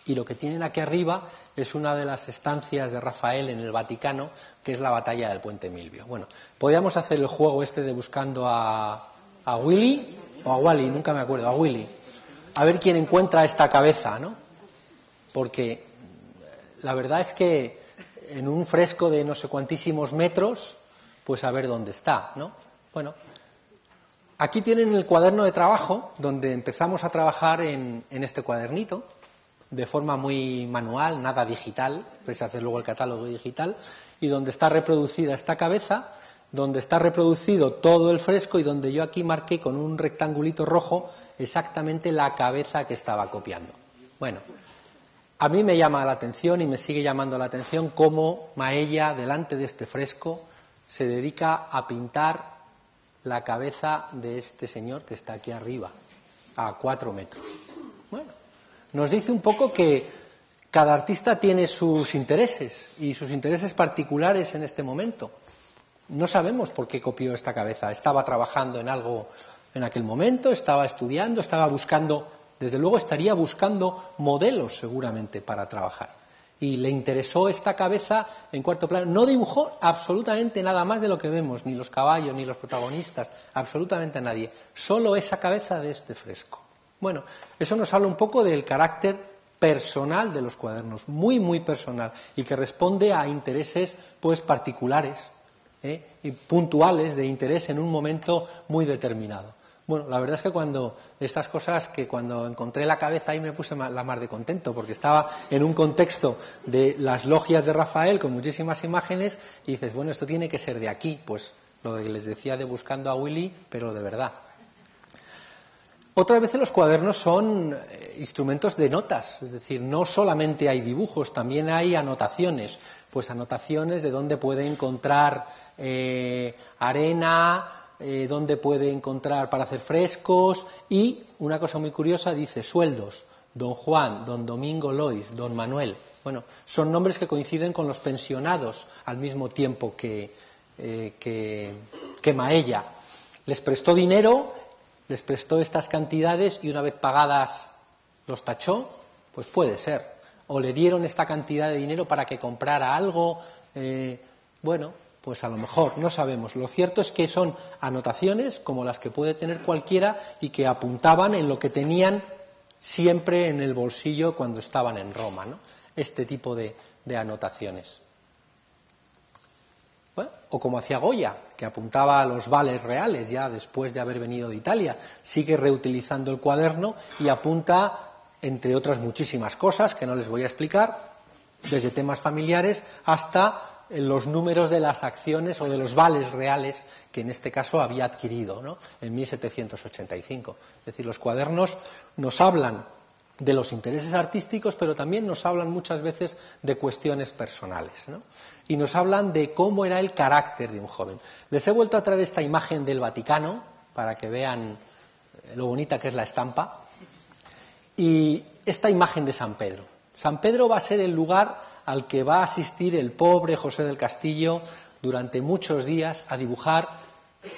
y lo que tienen aquí arriba es una de las estancias de Rafael en el Vaticano, que es la batalla del Puente Milvio. Bueno, podríamos hacer el juego de buscando a Willy o a Wally, nunca me acuerdo, a Willy, a ver quién encuentra esta cabeza, ¿no? Porque la verdad es que en un fresco de no sé cuantísimos metros, pues a ver dónde está, ¿no? Bueno, aquí tienen el cuaderno de trabajo, donde empezamos a trabajar en este cuadernito, de forma muy manual, nada digital, pues hacer luego el catálogo digital, y donde está reproducida esta cabeza, donde está reproducido todo el fresco y donde yo aquí marqué con un rectangulito rojo exactamente la cabeza que estaba copiando. Bueno, a mí me llama la atención y me sigue llamando la atención cómo Maella, delante de este fresco, se dedica a pintar la cabeza de este señor que está aquí arriba, a 4 metros. Bueno, nos dice un poco que cada artista tiene sus intereses y sus intereses particulares en este momento. No sabemos por qué copió esta cabeza. Estaba trabajando en algo en aquel momento, estaba estudiando, estaba buscando, desde luego estaría buscando modelos seguramente para trabajar. Y le interesó esta cabeza en cuarto plano. No dibujó absolutamente nada más de lo que vemos, ni los caballos, ni los protagonistas, absolutamente nadie. Solo esa cabeza de este fresco. Bueno, eso nos habla un poco del carácter personal de los cuadernos, muy, muy personal, y que responde a intereses pues particulares y puntuales de interés en un momento muy determinado. Bueno, la verdad es que cuando encontré la cabeza ahí me puse la mar de contento, porque estaba en un contexto de las logias de Rafael con muchísimas imágenes y dices, bueno, esto tiene que ser de aquí, pues lo que les decía de Buscando a Willy, pero de verdad. Otras veces los cuadernos son instrumentos de notas, es decir, no solamente hay dibujos, también hay anotaciones, pues anotaciones de dónde puede encontrar arena, dónde puede encontrar para hacer frescos, y una cosa muy curiosa dice sueldos, don Juan, don Domingo Lois, don Manuel. Bueno, son nombres que coinciden con los pensionados al mismo tiempo que Maella. Les prestó dinero, les prestó estas cantidades y una vez pagadas los tachó, pues puede ser. O le dieron esta cantidad de dinero para que comprara algo, bueno, pues a lo mejor, no sabemos. Lo cierto es que son anotaciones como las que puede tener cualquiera y que apuntaban en lo que tenían siempre en el bolsillo cuando estaban en Roma, ¿no? Este tipo de anotaciones. Bueno, o como hacía Goya, que apuntaba a los vales reales ya después de haber venido de Italia. Sigue reutilizando el cuaderno y apunta, entre otras muchísimas cosas que no les voy a explicar, desde temas familiares hasta los números de las acciones o de los vales reales que en este caso había adquirido, ¿no?, en 1785. Es decir, los cuadernos nos hablan de los intereses artísticos, pero también nos hablan muchas veces de cuestiones personales, ¿no? Y nos hablan de cómo era el carácter de un joven. Les he vuelto a traer esta imagen del Vaticano para que vean lo bonita que es la estampa, y esta imagen de San Pedro. San Pedro va a ser el lugar al que va a asistir el pobre José del Castillo durante muchos días a dibujar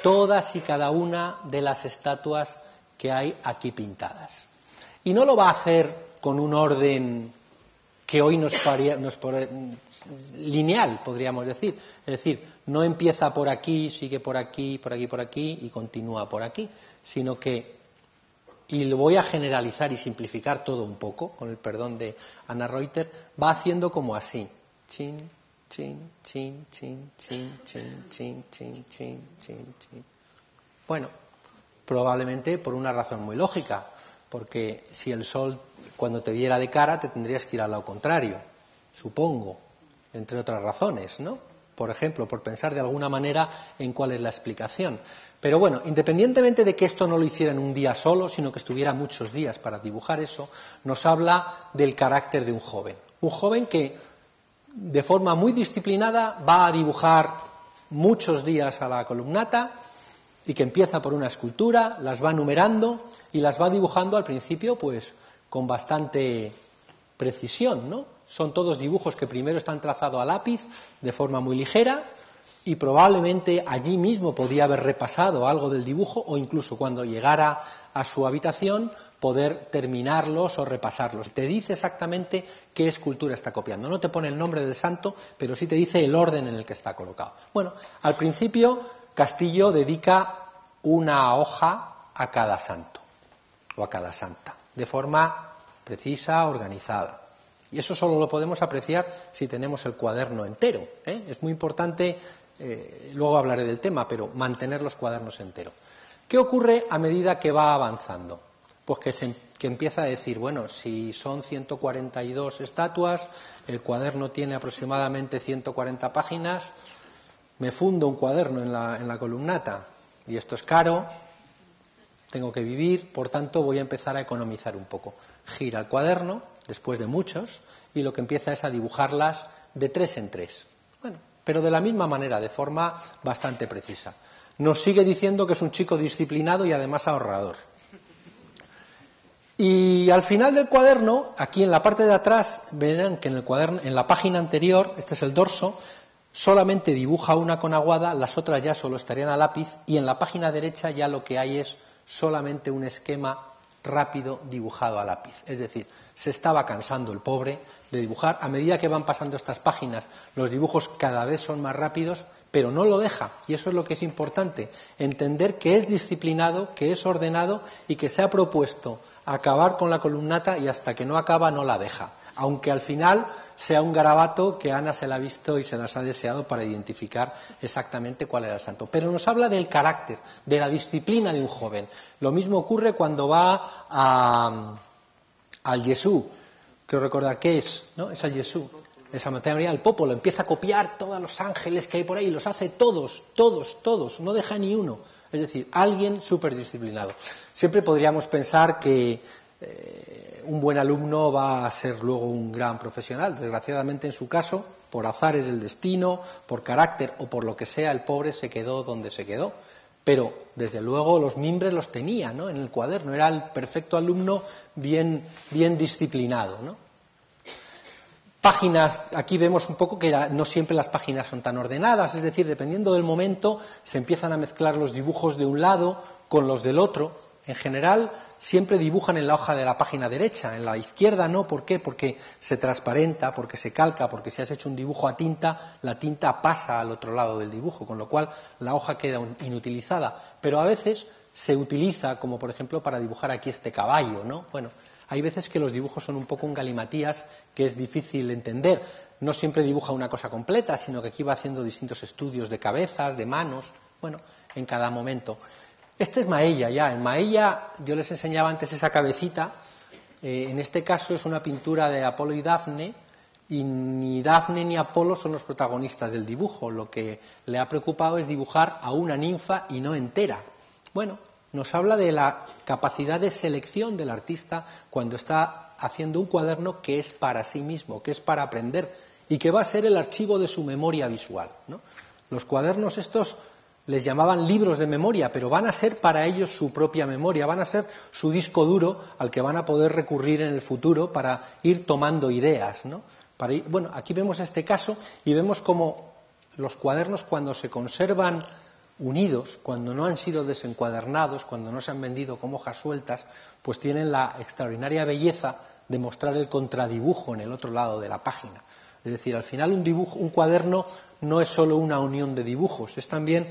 todas y cada una de las estatuas que hay aquí pintadas. Y no lo va a hacer con un orden que hoy lineal, podríamos decir. Es decir, no empieza por aquí, sigue por aquí, por aquí, por aquí y continúa por aquí, sino que, y lo voy a generalizar y simplificar todo un poco, con el perdón de Anna Reuter, va haciendo como así. Chin, chin, chin, chin, chin, chin, chin, chin, chin, chin, chin. Bueno, probablemente por una razón muy lógica, porque si el sol cuando te diera de cara te tendrías que ir al lado contrario, supongo, entre otras razones, ¿no? Por ejemplo, por pensar de alguna manera en cuál es la explicación. Pero bueno, independientemente de que esto no lo hiciera en un día solo, sino que estuviera muchos días para dibujar eso, nos habla del carácter de un joven. Un joven que, de forma muy disciplinada, va a dibujar muchos días a la columnata y que empieza por una escultura, las va numerando y las va dibujando al principio, pues, con bastante precisión, ¿no? Son todos dibujos que primero están trazados a lápiz, de forma muy ligera, y probablemente allí mismo podía haber repasado algo del dibujo o incluso cuando llegara a su habitación poder terminarlos o repasarlos. Te dice exactamente qué escultura está copiando. No te pone el nombre del santo, pero sí te dice el orden en el que está colocado. Bueno, al principio Castillo dedica una hoja a cada santo o a cada santa, de forma precisa, organizada. Y eso solo lo podemos apreciar si tenemos el cuaderno entero, ¿eh? Es muy importante. Luego hablaré del tema, pero mantener los cuadernos enteros. ¿Qué ocurre a medida que va avanzando? Pues que empieza a decir, bueno, si son 142 estatuas, el cuaderno tiene aproximadamente 140 páginas, me fundo un cuaderno en la columnata y esto es caro, tengo que vivir, por tanto voy a empezar a economizar un poco. Gira el cuaderno, después de muchos, y lo que empieza es a dibujarlas de 3 en 3. Bueno, pero de la misma manera, de forma bastante precisa. Nos sigue diciendo que es un chico disciplinado y además ahorrador. Y al final del cuaderno, aquí en la parte de atrás, verán que en el cuaderno, en la página anterior, este es el dorso, solamente dibuja una con aguada, las otras ya solo estarían a lápiz, y en la página derecha ya lo que hay es solamente un esquema rápido dibujado a lápiz. Es decir, se estaba cansando el pobre de dibujar. A medida que van pasando estas páginas, los dibujos cada vez son más rápidos, pero no lo deja, y eso es lo que es importante, entender que es disciplinado, que es ordenado y que se ha propuesto acabar con la columnata y hasta que no acaba no la deja, aunque al final sea un garabato que Ana se la ha visto y se las ha deseado para identificar exactamente cuál era el santo. Pero nos habla del carácter, de la disciplina de un joven. Lo mismo ocurre cuando va al Jesús, creo recordar que es, ¿no? Es al Jesús. En Santa María del Popolo empieza a copiar todos los ángeles que hay por ahí, los hace todos, no deja ni uno. Es decir, alguien súper disciplinado. Siempre podríamos pensar que un buen alumno va a ser luego un gran profesional. Desgraciadamente, en su caso, por azares del destino, por carácter o por lo que sea, el pobre se quedó donde se quedó. Pero, desde luego, los mimbres los tenía, ¿no? En el cuaderno. Era el perfecto alumno bien disciplinado, ¿no? Páginas, aquí vemos un poco que no siempre las páginas son tan ordenadas, es decir, dependiendo del momento se empiezan a mezclar los dibujos de un lado con los del otro. En general siempre dibujan en la hoja de la página derecha, en la izquierda no. ¿Por qué? Porque se transparenta, porque se calca, porque si has hecho un dibujo a tinta, la tinta pasa al otro lado del dibujo, con lo cual la hoja queda inutilizada. Pero a veces se utiliza, como por ejemplo para dibujar aquí este caballo, ¿no? Bueno, hay veces que los dibujos son un poco un galimatías que es difícil entender. No siempre dibuja una cosa completa, sino que aquí va haciendo distintos estudios de cabezas, de manos, bueno, en cada momento. Este es Maella ya. En Maella yo les enseñaba antes esa cabecita. En este caso es una pintura de Apolo y Dafne, y ni Dafne ni Apolo son los protagonistas del dibujo. Lo que le ha preocupado es dibujar a una ninfa y no entera. Bueno, nos habla de la capacidad de selección del artista cuando está haciendo un cuaderno que es para sí mismo, que es para aprender y que va a ser el archivo de su memoria visual, ¿no? Los cuadernos estos les llamaban libros de memoria, pero van a ser para ellos su propia memoria, van a ser su disco duro al que van a poder recurrir en el futuro para ir tomando ideas, ¿no? Bueno, aquí vemos este caso y vemos cómo los cuadernos, cuando se conservan unidos, cuando no han sido desencuadernados, cuando no se han vendido como hojas sueltas, pues tienen la extraordinaria belleza de mostrar el contradibujo en el otro lado de la página. Es decir, al final un cuaderno no es solo una unión de dibujos, es también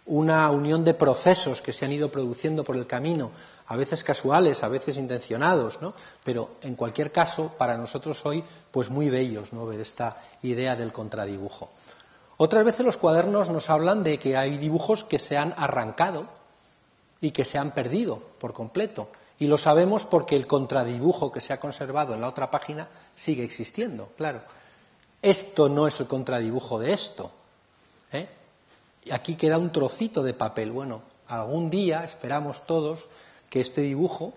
una unión de procesos que se han ido produciendo por el camino, a veces casuales, a veces intencionados, ¿no? Pero en cualquier caso, para nosotros hoy, pues muy bellos, ¿no? Ver esta idea del contradibujo. Otras veces los cuadernos nos hablan de que hay dibujos que se han arrancado y que se han perdido por completo. Y lo sabemos porque el contradibujo que se ha conservado en la otra página sigue existiendo, claro. Esto no es el contradibujo de esto, ¿eh? Y aquí queda un trocito de papel. Bueno, algún día esperamos todos que este dibujo,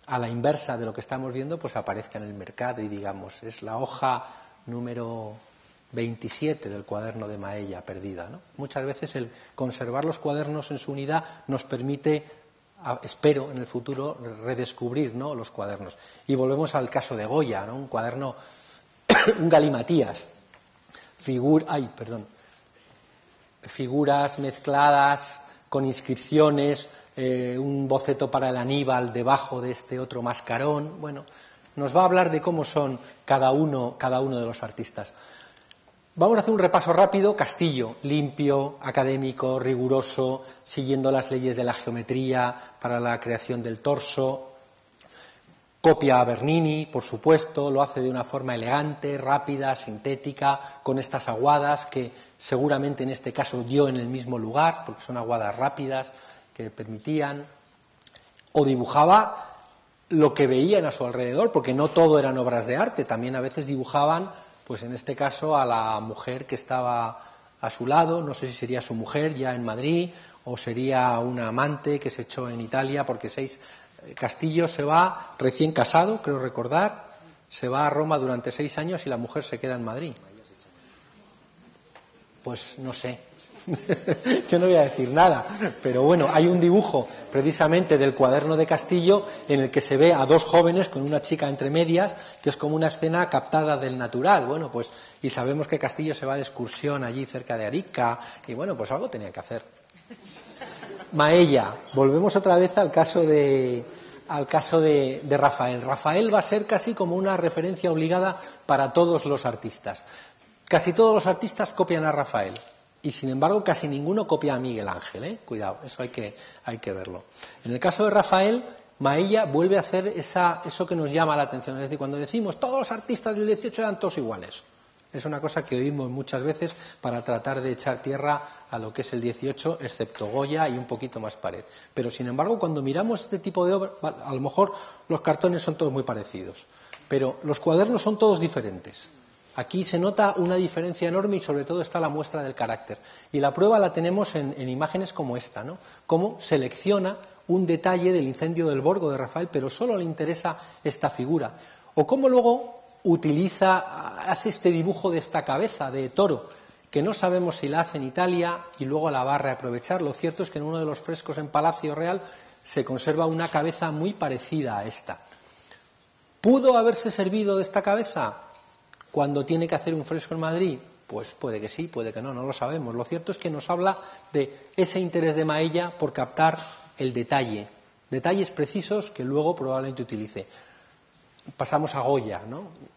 a la inversa de lo que estamos viendo, pues aparezca en el mercado y digamos, es la hoja número 27 del cuaderno de Maella perdida, ¿no? Muchas veces el conservar los cuadernos en su unidad nos permite, espero en el futuro, redescubrir, ¿no?, los cuadernos. Y volvemos al caso de Goya, ¿no? Un cuaderno, un galimatías, figuras mezcladas con inscripciones, un boceto para el Aníbal debajo de este otro mascarón. Bueno, nos va a hablar de cómo son cada uno de los artistas. Vamos a hacer un repaso rápido. Castillo, limpio, académico, riguroso, siguiendo las leyes de la geometría para la creación del torso. Copia a Bernini, por supuesto, lo hace de una forma elegante, rápida, sintética, con estas aguadas que seguramente en este caso dio en el mismo lugar, porque son aguadas rápidas que permitían. O dibujaba lo que veían a su alrededor, porque no todo eran obras de arte, también a veces dibujaban, pues en este caso, a la mujer que estaba a su lado, no sé si sería su mujer ya en Madrid, o sería una amante que se echó en Italia, porque Castillo se va recién casado, creo recordar, se va a Roma durante 6 años y la mujer se queda en Madrid. Pues no sé. Yo no voy a decir nada, pero bueno, hay un dibujo precisamente del Cuaderno de Castillo en el que se ve a dos jóvenes con una chica entre medias, que es como una escena captada del natural. Bueno, pues, y sabemos que Castillo se va de excursión allí cerca de Arica, y bueno, pues algo tenía que hacer. Maella, volvemos otra vez al caso de Rafael. Rafael va a ser casi como una referencia obligada para todos los artistas. Casi todos los artistas copian a Rafael. Y sin embargo casi ninguno copia a Miguel Ángel, ¿eh? Cuidado, eso hay que verlo. En el caso de Rafael, Maella vuelve a hacer eso que nos llama la atención. Es decir, cuando decimos todos los artistas del 18 eran todos iguales. Es una cosa que oímos muchas veces para tratar de echar tierra a lo que es el 18, excepto Goya y un poquito más Pared. Pero sin embargo, cuando miramos este tipo de obras, a lo mejor los cartones son todos muy parecidos, pero los cuadernos son todos diferentes. Aquí se nota una diferencia enorme y sobre todo está la muestra del carácter. Y la prueba la tenemos en imágenes como esta, ¿no? Cómo selecciona un detalle del incendio del Borgo de Rafael, pero solo le interesa esta figura. O cómo luego hace este dibujo de esta cabeza de toro, que no sabemos si la hace en Italia y luego la va a reaprovechar. Lo cierto es que en uno de los frescos en Palacio Real se conserva una cabeza muy parecida a esta. ¿Pudo haberse servido de esta cabeza cuando tiene que hacer un fresco en Madrid? Pues puede que sí, puede que no, no lo sabemos. Lo cierto es que nos habla de ese interés de Maella por captar el detalle, detalles precisos que luego probablemente utilice. Pasamos a Goya, ¿no?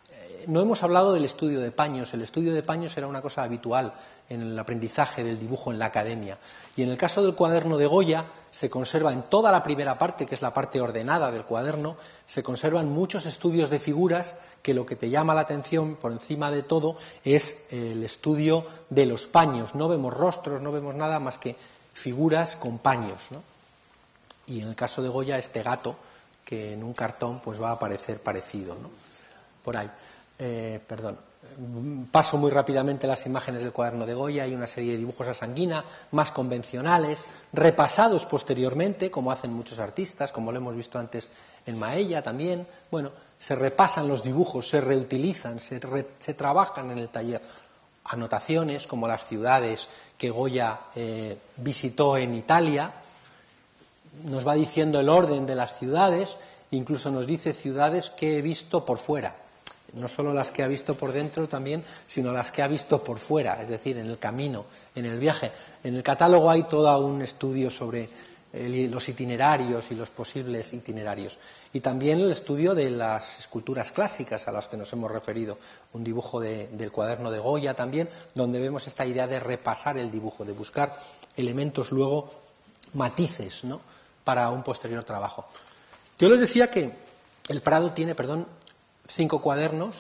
No hemos hablado del estudio de paños. El estudio de paños era una cosa habitual en el aprendizaje del dibujo en la academia. Y en el caso del cuaderno de Goya se conserva en toda la primera parte, que es la parte ordenada del cuaderno, se conservan muchos estudios de figuras que lo que te llama la atención por encima de todo es el estudio de los paños. No vemos rostros, no vemos nada más que figuras con paños, ¿no? Y en el caso de Goya este gato, que en un cartón pues va a aparecer parecido, ¿no? Por ahí. Paso muy rápidamente las imágenes del cuaderno de Goya. Hay una serie de dibujos a sanguina más convencionales, repasados posteriormente, como hacen muchos artistas, como lo hemos visto antes en Maella también. Bueno, se repasan los dibujos, se reutilizan, se trabajan en el taller. Anotaciones como las ciudades que Goya visitó en Italia. Nos va diciendo el orden de las ciudades, incluso nos dice ciudades que he visto por fuera. No solo las que ha visto por dentro también, sino las que ha visto por fuera, es decir, en el camino, en el viaje. En el catálogo hay todo un estudio sobre los itinerarios y los posibles itinerarios. Y también el estudio de las esculturas clásicas a las que nos hemos referido. Un dibujo del cuaderno de Goya también, donde vemos esta idea de repasar el dibujo, de buscar elementos luego, matices, ¿no?, para un posterior trabajo. Yo les decía que el Prado tiene, 5 cuadernos,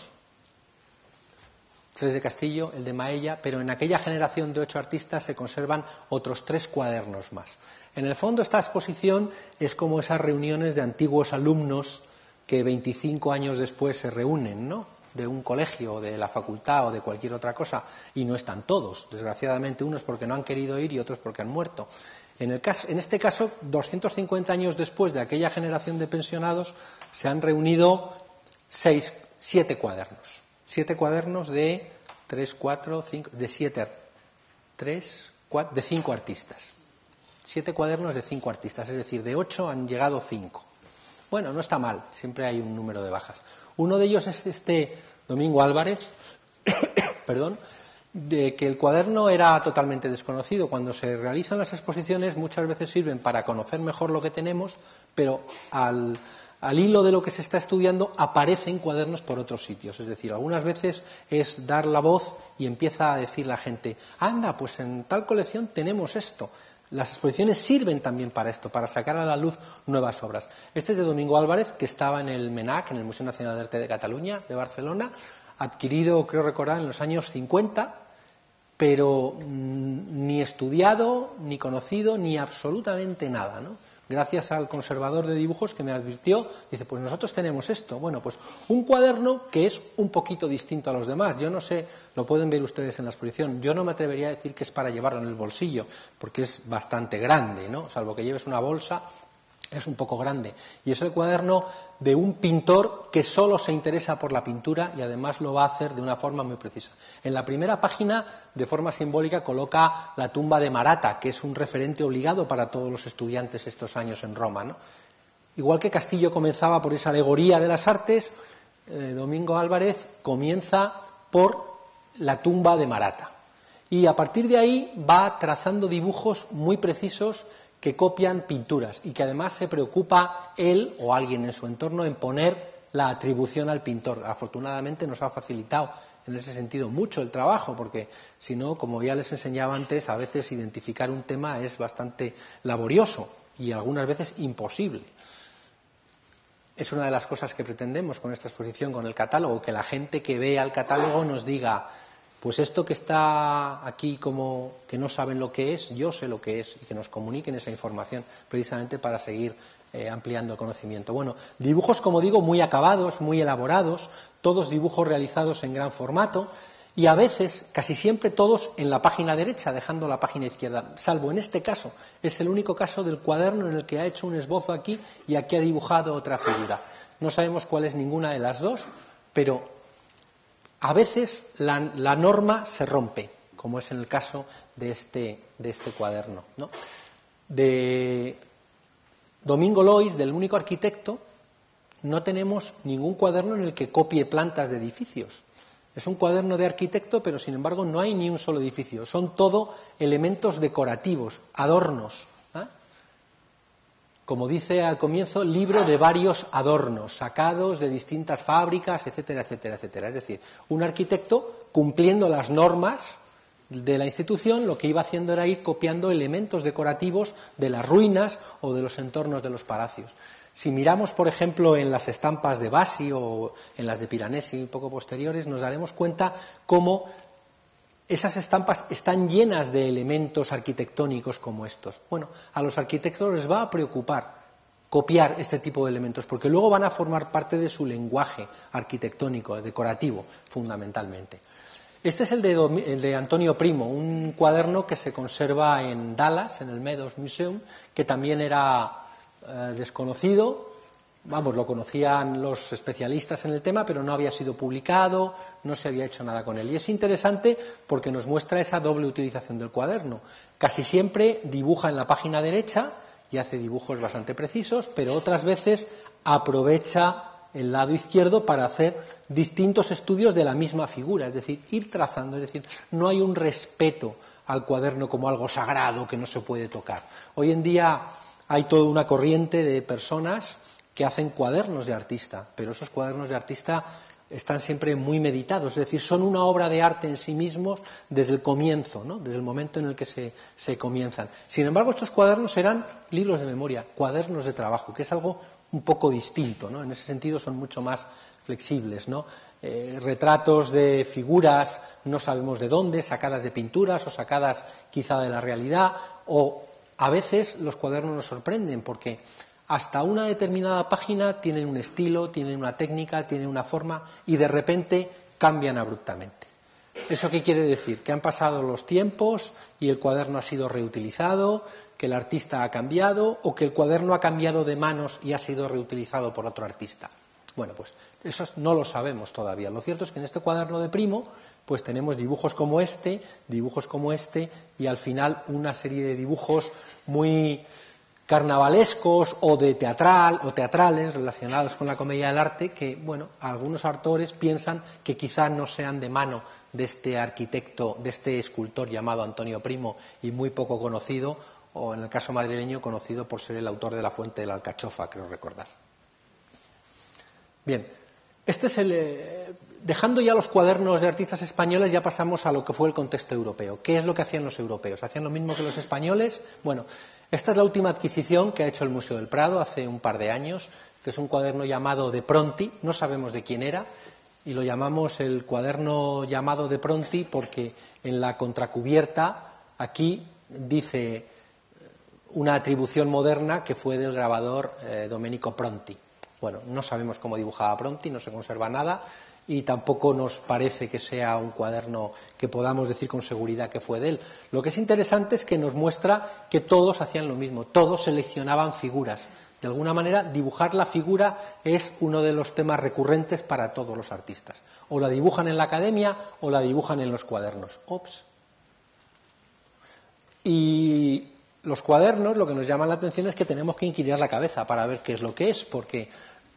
3 de Castillo, el de Maella, pero en aquella generación de 8 artistas se conservan otros 3 cuadernos más. En el fondo esta exposición es como esas reuniones de antiguos alumnos que 25 años después se reúnen, ¿no?, de un colegio, de la facultad o de cualquier otra cosa, y no están todos, desgraciadamente, unos porque no han querido ir y otros porque han muerto. En este caso, 250 años después de aquella generación de pensionados, se han reunido 7 cuadernos. 7 cuadernos de 5 artistas. 7 cuadernos de 5 artistas, es decir, de 8 han llegado 5. Bueno, no está mal, siempre hay un número de bajas. Uno de ellos es este Domingo Álvarez, de que el cuaderno era totalmente desconocido. Cuando se realizan las exposiciones muchas veces sirven para conocer mejor lo que tenemos, pero al hilo de lo que se está estudiando aparecen cuadernos por otros sitios. Es decir, algunas veces es dar la voz y empieza a decir la gente, anda, pues en tal colección tenemos esto. Las exposiciones sirven también para esto, para sacar a la luz nuevas obras. Este es de Domingo Álvarez, que estaba en el MENAC, en el Museo Nacional de Arte de Cataluña, de Barcelona, adquirido, creo recordar, en los años 50, pero ni estudiado, ni conocido, ni absolutamente nada, ¿no? Gracias al conservador de dibujos que me advirtió, dice, pues nosotros tenemos esto. Bueno, pues un cuaderno que es un poquito distinto a los demás. Yo no sé, lo pueden ver ustedes en la exposición, yo no me atrevería a decir que es para llevarlo en el bolsillo, porque es bastante grande, ¿no? Salvo que lleves una bolsa, es un poco grande, y es el cuaderno de un pintor que solo se interesa por la pintura y además lo va a hacer de una forma muy precisa. En la primera página, de forma simbólica, coloca la tumba de Marata, que es un referente obligado para todos los estudiantes estos años en Roma, ¿no? Igual que Castillo comenzaba por esa alegoría de las artes, Domingo Álvarez comienza por la tumba de Marata. Y a partir de ahí va trazando dibujos muy precisos que copian pinturas y que además se preocupa él o alguien en su entorno en poner la atribución al pintor. Afortunadamente nos ha facilitado en ese sentido mucho el trabajo, porque si no, como ya les enseñaba antes, a veces identificar un tema es bastante laborioso y algunas veces imposible. Es una de las cosas que pretendemos con esta exposición, con el catálogo, que la gente que vea el catálogo nos diga, pues esto que está aquí como que no saben lo que es, yo sé lo que es, y que nos comuniquen esa información precisamente para seguir ampliando el conocimiento. Bueno, dibujos, como digo, muy acabados, muy elaborados, todos dibujos realizados en gran formato y a veces, casi siempre todos en la página derecha, dejando la página izquierda, salvo en este caso. Es el único caso del cuaderno en el que ha hecho un esbozo aquí y aquí ha dibujado otra figura. No sabemos cuál es ninguna de las dos, pero a veces la norma se rompe, como es en el caso de este cuaderno, ¿no? De Domingo Lois, del único arquitecto, no tenemos ningún cuaderno en el que copie plantas de edificios. Es un cuaderno de arquitecto, pero sin embargo no hay ni un solo edificio. Son todo elementos decorativos, adornos. Como dice al comienzo, libro de varios adornos, sacados de distintas fábricas, etcétera, etcétera, etcétera. Es decir, un arquitecto, cumpliendo las normas de la institución, lo que iba haciendo era ir copiando elementos decorativos de las ruinas o de los entornos de los palacios. Si miramos, por ejemplo, en las estampas de Bassi o en las de Piranesi un poco posteriores, nos daremos cuenta cómo esas estampas están llenas de elementos arquitectónicos como estos. Bueno, a los arquitectos les va a preocupar copiar este tipo de elementos, porque luego van a formar parte de su lenguaje arquitectónico, decorativo, fundamentalmente. Este es el de Antonio Primo, un cuaderno que se conserva en Dallas, en el Meadows Museum, que también era desconocido, vamos, lo conocían los especialistas en el tema, pero no había sido publicado, no se había hecho nada con él. Y es interesante porque nos muestra esa doble utilización del cuaderno. Casi siempre dibuja en la página derecha y hace dibujos bastante precisos, pero otras veces aprovecha el lado izquierdo para hacer distintos estudios de la misma figura, es decir, ir trazando, es decir, no hay un respeto al cuaderno como algo sagrado que no se puede tocar. Hoy en día hay toda una corriente de personas que hacen cuadernos de artista, pero esos cuadernos de artista están siempre muy meditados, es decir, son una obra de arte en sí mismos desde el comienzo, ¿no? Desde el momento en el que se comienzan. Sin embargo, estos cuadernos eran libros de memoria, cuadernos de trabajo, que es algo un poco distinto, ¿no? En ese sentido son mucho más flexibles, ¿no? Retratos de figuras, no sabemos de dónde, sacadas de pinturas o sacadas quizá de la realidad, o a veces los cuadernos nos sorprenden porque hasta una determinada página tienen un estilo, tienen una técnica, tienen una forma y de repente cambian abruptamente. ¿Eso qué quiere decir? Que han pasado los tiempos y el cuaderno ha sido reutilizado, que el artista ha cambiado o que el cuaderno ha cambiado de manos y ha sido reutilizado por otro artista. Bueno, pues eso no lo sabemos todavía. Lo cierto es que en este cuaderno de Primo pues tenemos dibujos como este y al final una serie de dibujos muy carnavalescos o de teatrales relacionados con la comedia del arte que, bueno, algunos autores piensan que quizá no sean de mano de este arquitecto, de este escultor llamado Antonio Primo y muy poco conocido, o en el caso madrileño conocido por ser el autor de La Fuente de la Alcachofa, creo recordar. Bien, este es dejando ya los cuadernos de artistas españoles, ya pasamos a lo que fue el contexto europeo. ¿Qué es lo que hacían los europeos? ¿Hacían lo mismo que los españoles? Bueno, esta es la última adquisición que ha hecho el Museo del Prado hace un par de años, que es un cuaderno llamado De Pronti, no sabemos de quién era, y lo llamamos el cuaderno llamado De Pronti porque en la contracubierta aquí dice una atribución moderna que fue del grabador Domenico Pronti. Bueno, no sabemos cómo dibujaba Pronti, no se conserva nada y tampoco nos parece que sea un cuaderno que podamos decir con seguridad que fue de él. Lo que es interesante es que nos muestra que todos hacían lo mismo, todos seleccionaban figuras De alguna manera, dibujar la figura es uno de los temas recurrentes para todos los artistas. O la dibujan en la academia o la dibujan en los cuadernos. Ops. Y los cuadernos, lo que nos llama la atención es que tenemos que inclinar la cabeza para ver qué es lo que es, porque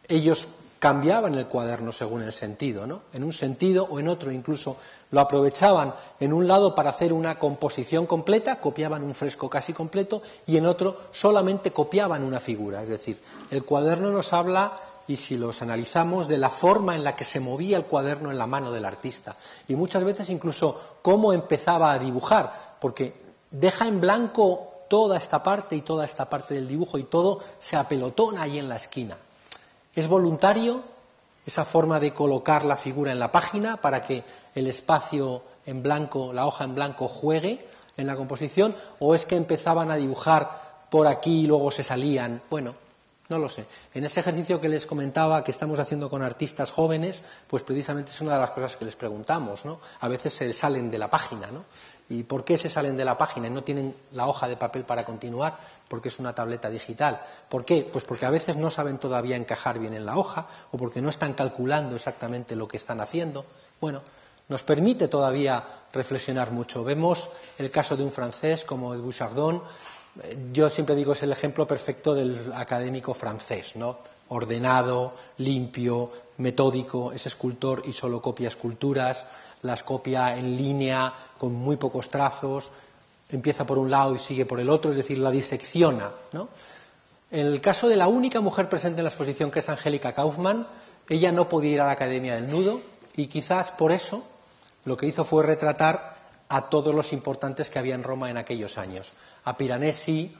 ellos cambiaban el cuaderno según el sentido, ¿no? En un sentido o en otro, incluso lo aprovechaban en un lado para hacer una composición completa, copiaban un fresco casi completo, y en otro solamente copiaban una figura. Es decir, el cuaderno nos habla, y si los analizamos, de la forma en la que se movía el cuaderno en la mano del artista, y muchas veces incluso cómo empezaba a dibujar, porque deja en blanco toda esta parte y toda esta parte del dibujo, y todo se apelotona ahí en la esquina. ¿Es voluntario esa forma de colocar la figura en la página para que el espacio en blanco, la hoja en blanco, juegue en la composición? ¿O es que empezaban a dibujar por aquí y luego se salían? Bueno, no lo sé. En ese ejercicio que les comentaba que estamos haciendo con artistas jóvenes, pues precisamente es una de las cosas que les preguntamos, ¿no? A veces se salen de la página, ¿no? ¿Y por qué se salen de la página y no tienen la hoja de papel para continuar? Porque es una tableta digital. ¿Por qué? Pues porque a veces no saben todavía encajar bien en la hoja, o porque no están calculando exactamente lo que están haciendo. Bueno, nos permite todavía reflexionar mucho. Vemos el caso de un francés como el Bouchardon. Yo siempre digo, es el ejemplo perfecto del académico francés, ¿no? Ordenado, limpio, metódico, es escultor y solo copia esculturas, las copia en línea con muy pocos trazos, empieza por un lado y sigue por el otro, es decir, la disecciona, ¿no? En el caso de la única mujer presente en la exposición, que es Angélica Kaufmann, ella no podía ir a la Academia del Nudo, y quizás por eso lo que hizo fue retratar a todos los importantes que había en Roma en aquellos años, a Piranesi,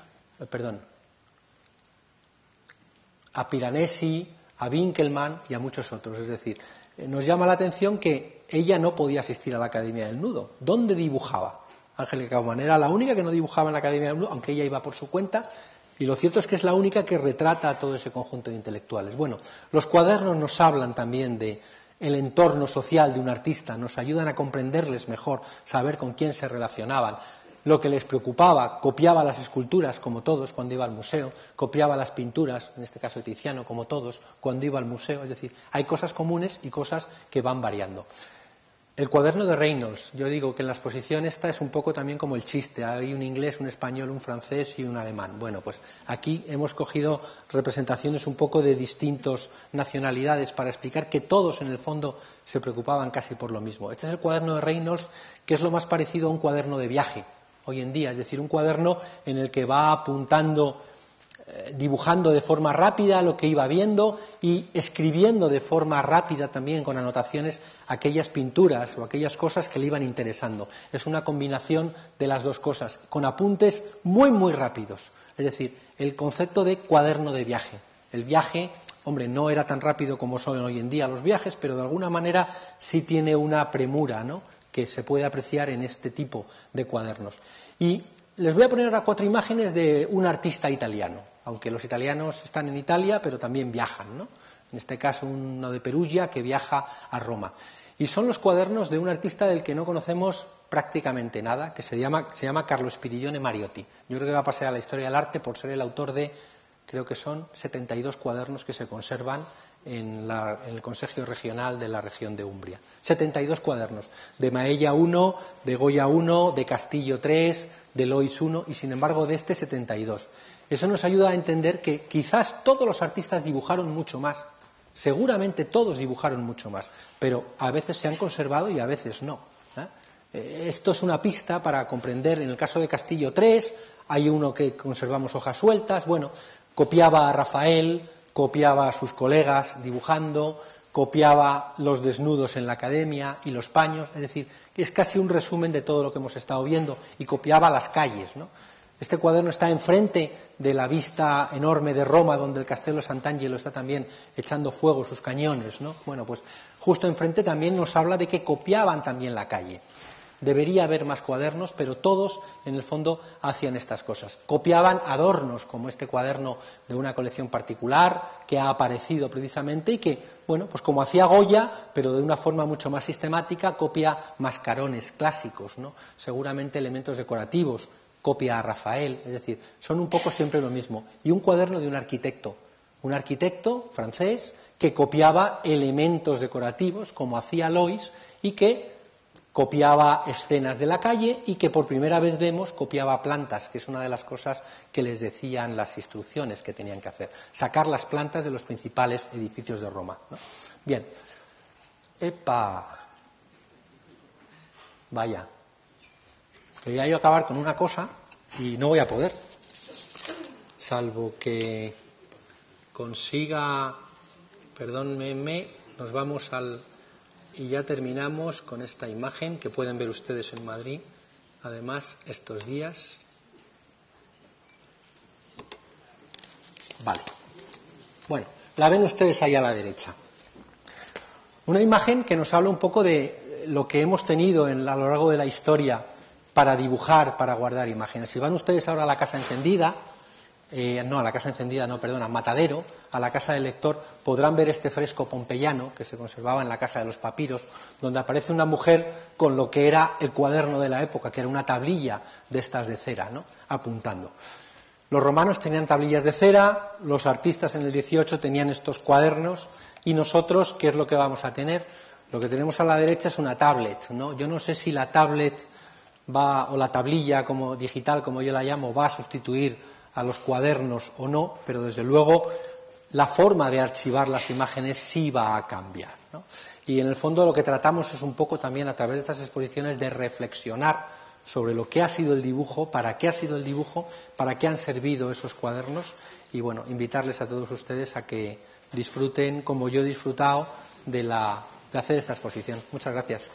a Winkelmann y a muchos otros. Es decir, nos llama la atención que ella no podía asistir a la Academia del Nudo. ¿Dónde dibujaba? Angélica Kaufmann era la única que no dibujaba en la Academia del Nudo, aunque ella iba por su cuenta, y lo cierto es que es la única que retrata a todo ese conjunto de intelectuales. Bueno, los cuadernos nos hablan también de el entorno social de un artista, nos ayudan a comprenderles mejor, saber con quién se relacionaban, lo que les preocupaba. Copiaba las esculturas, como todos, cuando iba al museo, copiaba las pinturas, en este caso de Tiziano, como todos, cuando iba al museo. Es decir, hay cosas comunes y cosas que van variando. El cuaderno de Reynolds, yo digo que en la exposición esta es un poco también como el chiste, hay un inglés, un español, un francés y un alemán. Bueno, pues aquí hemos cogido representaciones un poco de distintas nacionalidades para explicar que todos en el fondo se preocupaban casi por lo mismo. Este es el cuaderno de Reynolds, que es lo más parecido a un cuaderno de viaje hoy en día, es decir, un cuaderno en el que va apuntando, dibujando de forma rápida lo que iba viendo y escribiendo de forma rápida también con anotaciones aquellas pinturas o aquellas cosas que le iban interesando. Es una combinación de las dos cosas, con apuntes muy, muy rápidos. Es decir, el concepto de cuaderno de viaje. El viaje, hombre, no era tan rápido como son hoy en día los viajes, pero de alguna manera sí tiene una premura, ¿no?, que se puede apreciar en este tipo de cuadernos. Y les voy a poner ahora 4 imágenes de un artista italiano, aunque los italianos están en Italia, pero también viajan, ¿no? En este caso uno de Perugia que viaja a Roma. Y son los cuadernos de un artista del que no conocemos prácticamente nada, que se llama Carlo Spiridione Mariotti. Yo creo que va a pasar a la historia del arte por ser el autor de, creo que son 72 cuadernos que se conservan en el Consejo Regional de la región de Umbria. 72 cuadernos, de Maella 1, de Goya 1, de Castillo 3, de Lois 1, y sin embargo de este 72. Eso nos ayuda a entender que quizás todos los artistas dibujaron mucho más, seguramente todos dibujaron mucho más, pero a veces se han conservado y a veces no. Esto es una pista para comprender. En el caso de Castillo 3, hay uno que conservamos hojas sueltas. Bueno, copiaba a Rafael, copiaba a sus colegas dibujando, copiaba los desnudos en la academia y los paños, es decir, que es casi un resumen de todo lo que hemos estado viendo, y copiaba las calles, ¿no? Este cuaderno está enfrente de la vista enorme de Roma, donde el Castello Sant'Angelo está también echando fuego sus cañones, ¿no? Bueno, pues justo enfrente también nos habla de que copiaban también la calle. Debería haber más cuadernos, pero todos, en el fondo, hacían estas cosas. Copiaban adornos, como este cuaderno de una colección particular, que ha aparecido precisamente y que, bueno, pues como hacía Goya, pero de una forma mucho más sistemática, copia mascarones clásicos, ¿no? Seguramente elementos decorativos, copia a Rafael, es decir, son un poco siempre lo mismo. Y un cuaderno de un arquitecto francés que copiaba elementos decorativos, como hacía Lois, y que copiaba escenas de la calle y que por primera vez vemos copiaba plantas, que es una de las cosas que les decían las instrucciones que tenían que hacer, sacar las plantas de los principales edificios de Roma, ¿no? Bien. ¡Epa! Vaya. Quería yo acabar con una cosa y no voy a poder, salvo que consiga, perdónenme, nos vamos al... Y ya terminamos con esta imagen que pueden ver ustedes en Madrid, además, estos días. Vale. Bueno, la ven ustedes ahí a la derecha. Una imagen que nos habla un poco de lo que hemos tenido a lo largo de la historia para dibujar, para guardar imágenes. Si van ustedes ahora a la casa encendida, Matadero, a la casa del lector, podrán ver este fresco pompeyano que se conservaba en la casa de los papiros, donde aparece una mujer con lo que era el cuaderno de la época, que era una tablilla de estas de cera, ¿no?, apuntando. Los romanos tenían tablillas de cera, los artistas en el 18 tenían estos cuadernos, y nosotros, ¿qué es lo que vamos a tener? Lo que tenemos a la derecha es una tablet, ¿no? Yo no sé si la tablet o la tablilla como digital, como yo la llamo, va a sustituir a los cuadernos o no, pero desde luego la forma de archivar las imágenes sí va a cambiar, ¿no? Y en el fondo lo que tratamos es un poco también a través de estas exposiciones de reflexionar sobre lo que ha sido el dibujo, para qué ha sido el dibujo, para qué han servido esos cuadernos y bueno, invitarles a todos ustedes a que disfruten como yo he disfrutado de hacer esta exposición. Muchas gracias.